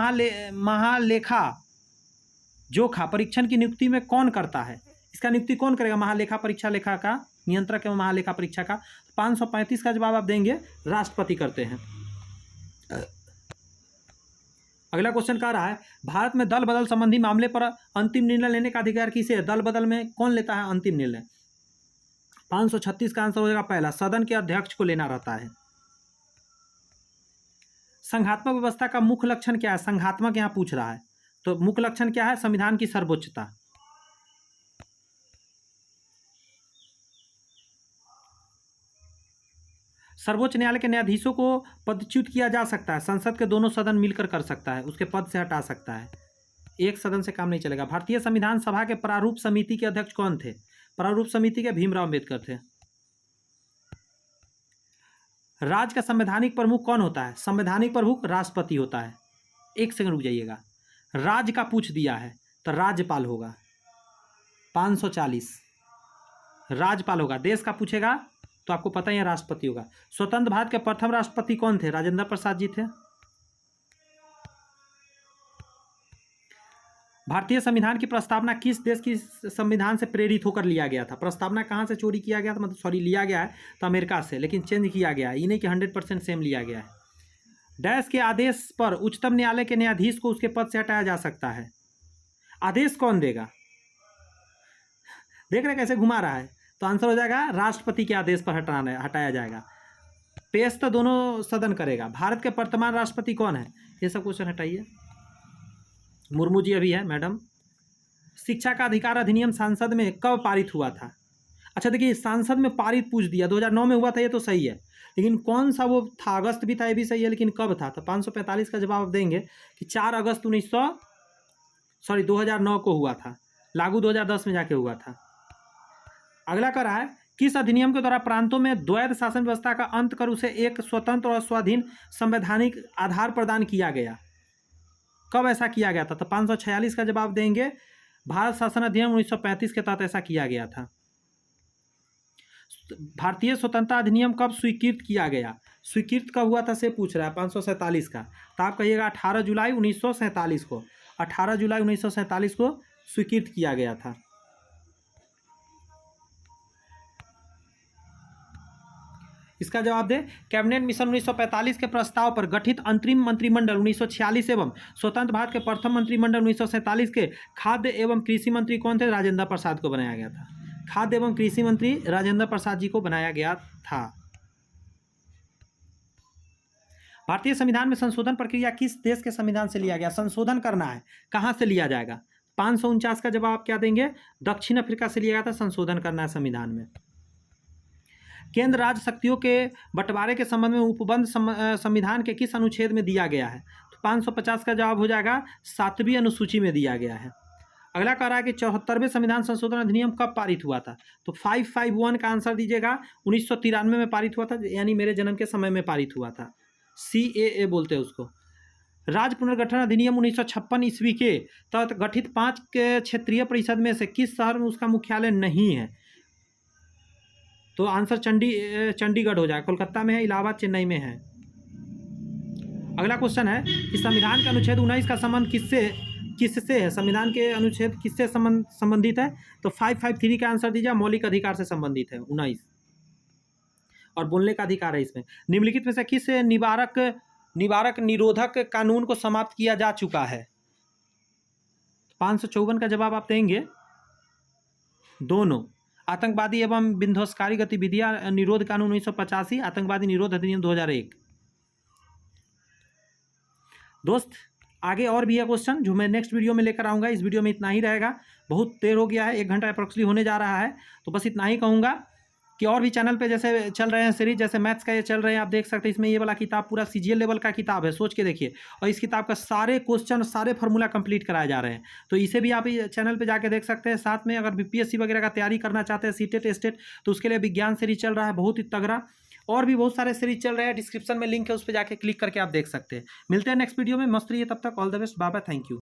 महालेखा जोखा परीक्षण की नियुक्ति में कौन करता है? इसका नियुक्ति कौन करेगा? महालेखा परीक्षा लेखा का नियंत्रक एवं महालेखा परीक्षा का 535 का जवाब आप देंगे, राष्ट्रपति करते हैं। अगला क्वेश्चन कह रहा है भारत में दल बदल संबंधी मामले पर अंतिम निर्णय लेने का अधिकार किसे है? दल बदल में कौन लेता है अंतिम निर्णय? 536 का आंसर हो जाएगा पहला, सदन के अध्यक्ष को लेना रहता है। संघात्मक व्यवस्था का मुख्य लक्षण क्या है? संघात्मक यहाँ पूछ रहा है, तो मुख्य लक्षण क्या है? संविधान की सर्वोच्चता। सर्वोच्च न्यायालय के न्यायाधीशों को पदच्युत किया जा सकता है, संसद के दोनों सदन मिलकर कर सकता है, उसके पद से हटा सकता है, एक सदन से काम नहीं चलेगा। भारतीय संविधान सभा के प्रारूप समिति के अध्यक्ष कौन थे? प्रारूप समिति के भीमराव अम्बेडकर थे। राज्य का संवैधानिक प्रमुख कौन होता है? संवैधानिक प्रमुख राष्ट्रपति होता है। एक सेकंड रुक जाइएगा, राज्य का पूछ दिया है तो राज्यपाल होगा। 540 राज्यपाल होगा। देश का पूछेगा तो आपको पता ही है राष्ट्रपति होगा। स्वतंत्र भारत के प्रथम राष्ट्रपति कौन थे? राजेंद्र प्रसाद जी थे। भारतीय संविधान की प्रस्तावना किस देश की संविधान से प्रेरित होकर लिया गया था? प्रस्तावना कहाँ से चोरी किया गया था, मतलब सॉरी लिया गया है तो अमेरिका से, लेकिन चेंज किया गया है, ये नहीं कि 100% सेम लिया गया है। डैश के आदेश पर उच्चतम न्यायालय के न्यायाधीश को उसके पद से हटाया जा सकता है। आदेश कौन देगा? देख रहे कैसे घुमा रहा है, तो आंसर हो जाएगा राष्ट्रपति के आदेश पर हटाया जाएगा। पेश तो दोनों सदन करेगा। भारत के वर्तमान राष्ट्रपति कौन है? ये सब क्वेश्चन हटाइए। मुर्मू जी अभी है मैडम। शिक्षा का अधिकार अधिनियम संसद में कब पारित हुआ था? अच्छा देखिए, संसद में पारित पूछ दिया, 2009 में हुआ था, ये तो सही है, लेकिन कौन सा वो था? अगस्त भी था, ये भी सही है, लेकिन कब था? तो 545 का जवाब देंगे कि 4 अगस्त 2009 को हुआ था, लागू 2010 में जाके हुआ था। अगला कर रहा है किस अधिनियम के द्वारा प्रांतों में द्वैध शासन व्यवस्था का अंत कर उसे एक स्वतंत्र और स्वाधीन संवैधानिक आधार प्रदान किया गया? कब ऐसा किया गया था? तो 546 का जवाब देंगे, भारत शासन अधिनियम 1935 के तहत ऐसा किया गया था। भारतीय स्वतंत्रता अधिनियम कब स्वीकृत किया गया? स्वीकृत कब हुआ था से पूछ रहा है, 547 का, तो आप कहिएगा 18 जुलाई 1947 को। 18 जुलाई 1947 को स्वीकृत किया गया था। इसका जवाब दे, कैबिनेट मिशन 1945 के प्रस्ताव पर गठित अंतरिम मंत्रिमंडल 1946 एवं स्वतंत्र भारत के प्रथम मंत्रिमंडल 1947 के खाद्य एवं कृषि मंत्री कौन थे? राजेंद्र प्रसाद को बनाया गया था। खाद्य एवं कृषि मंत्री राजेंद्र प्रसाद जी को बनाया गया था। भारतीय संविधान में संशोधन प्रक्रिया किस देश के संविधान से लिया गया? संशोधन करना है, कहाँ से लिया जाएगा? 549 का जवाब क्या देंगे? दक्षिण अफ्रीका से लिया गया था। संशोधन करना है संविधान में। केंद्र राज्य शक्तियों के बंटवारे के संबंध में उपबंध संविधान के किस अनुच्छेद में दिया गया है? तो 550 का जवाब हो जाएगा 7वीं अनुसूची में दिया गया है। अगला कह रहा है कि 74वें संविधान संशोधन अधिनियम कब पारित हुआ था? तो 551 का आंसर दीजिएगा। 1993 में पारित हुआ था, यानी मेरे जन्म के समय में पारित हुआ था। CAA बोलते हैं उसको। राज्य पुनर्गठन अधिनियम 1956 ईस्वी के तहत गठित 5 क्षेत्रीय परिषद में से किस शहर में उसका मुख्यालय नहीं है? तो आंसर चंडीगढ़ हो जाए। कोलकाता में है, इलाहाबाद, चेन्नई में है। अगला क्वेश्चन है कि संविधान के अनुच्छेद 19 का संबंध किससे है? संविधान के अनुच्छेद किससे संबंधित है? तो 553 का आंसर दीजिए। मौलिक अधिकार से संबंधित है 19, और बोलने का अधिकार है इसमें। निम्नलिखित में से किस निवारक निरोधक कानून को समाप्त किया जा चुका है? 554 का जवाब आप देंगे दोनों। आतंकवादी एवं विध्वंसकारी गतिविधियां निरोध कानून 1985, आतंकवादी निरोध अधिनियम 2001। दोस्त आगे और भी है क्वेश्चन जो मैं नेक्स्ट वीडियो में लेकर आऊँगा। इस वीडियो में इतना ही रहेगा, बहुत देर हो गया है, 1 घंटा अप्रोक्सली होने जा रहा है, तो बस इतना ही कहूँगा। कि और भी चैनल पे जैसे चल रहे हैं सीरीज, जैसे मैथ्स का ये चल रहे हैं, आप देख सकते हैं इसमें ये वाला किताब पूरा सीजीएल लेवल का किताब है, सोच के देखिए। और इस किताब का सारे क्वेश्चन, सारे फार्मूला कंप्लीट कराए जा रहे हैं, तो इसे भी आप चैनल पे जाके देख सकते हैं। साथ में अगर बीपीएससी वगैरह का तैयारी करना चाहते हैं, सीटेट स्टेट, तो उसके लिए विज्ञान सीरीज चल रहा है बहुत ही तगड़ा, और भी बहुत सारे सीरीज चल रहे हैं। डिस्क्रिप्शन में लिंक है, उस पर जाके क्लिक करके आप देख सकते हैं। मिलते हैं नेक्स्ट वीडियो में, मस्त रहिए तब तक, all the best, bye bye, thank you.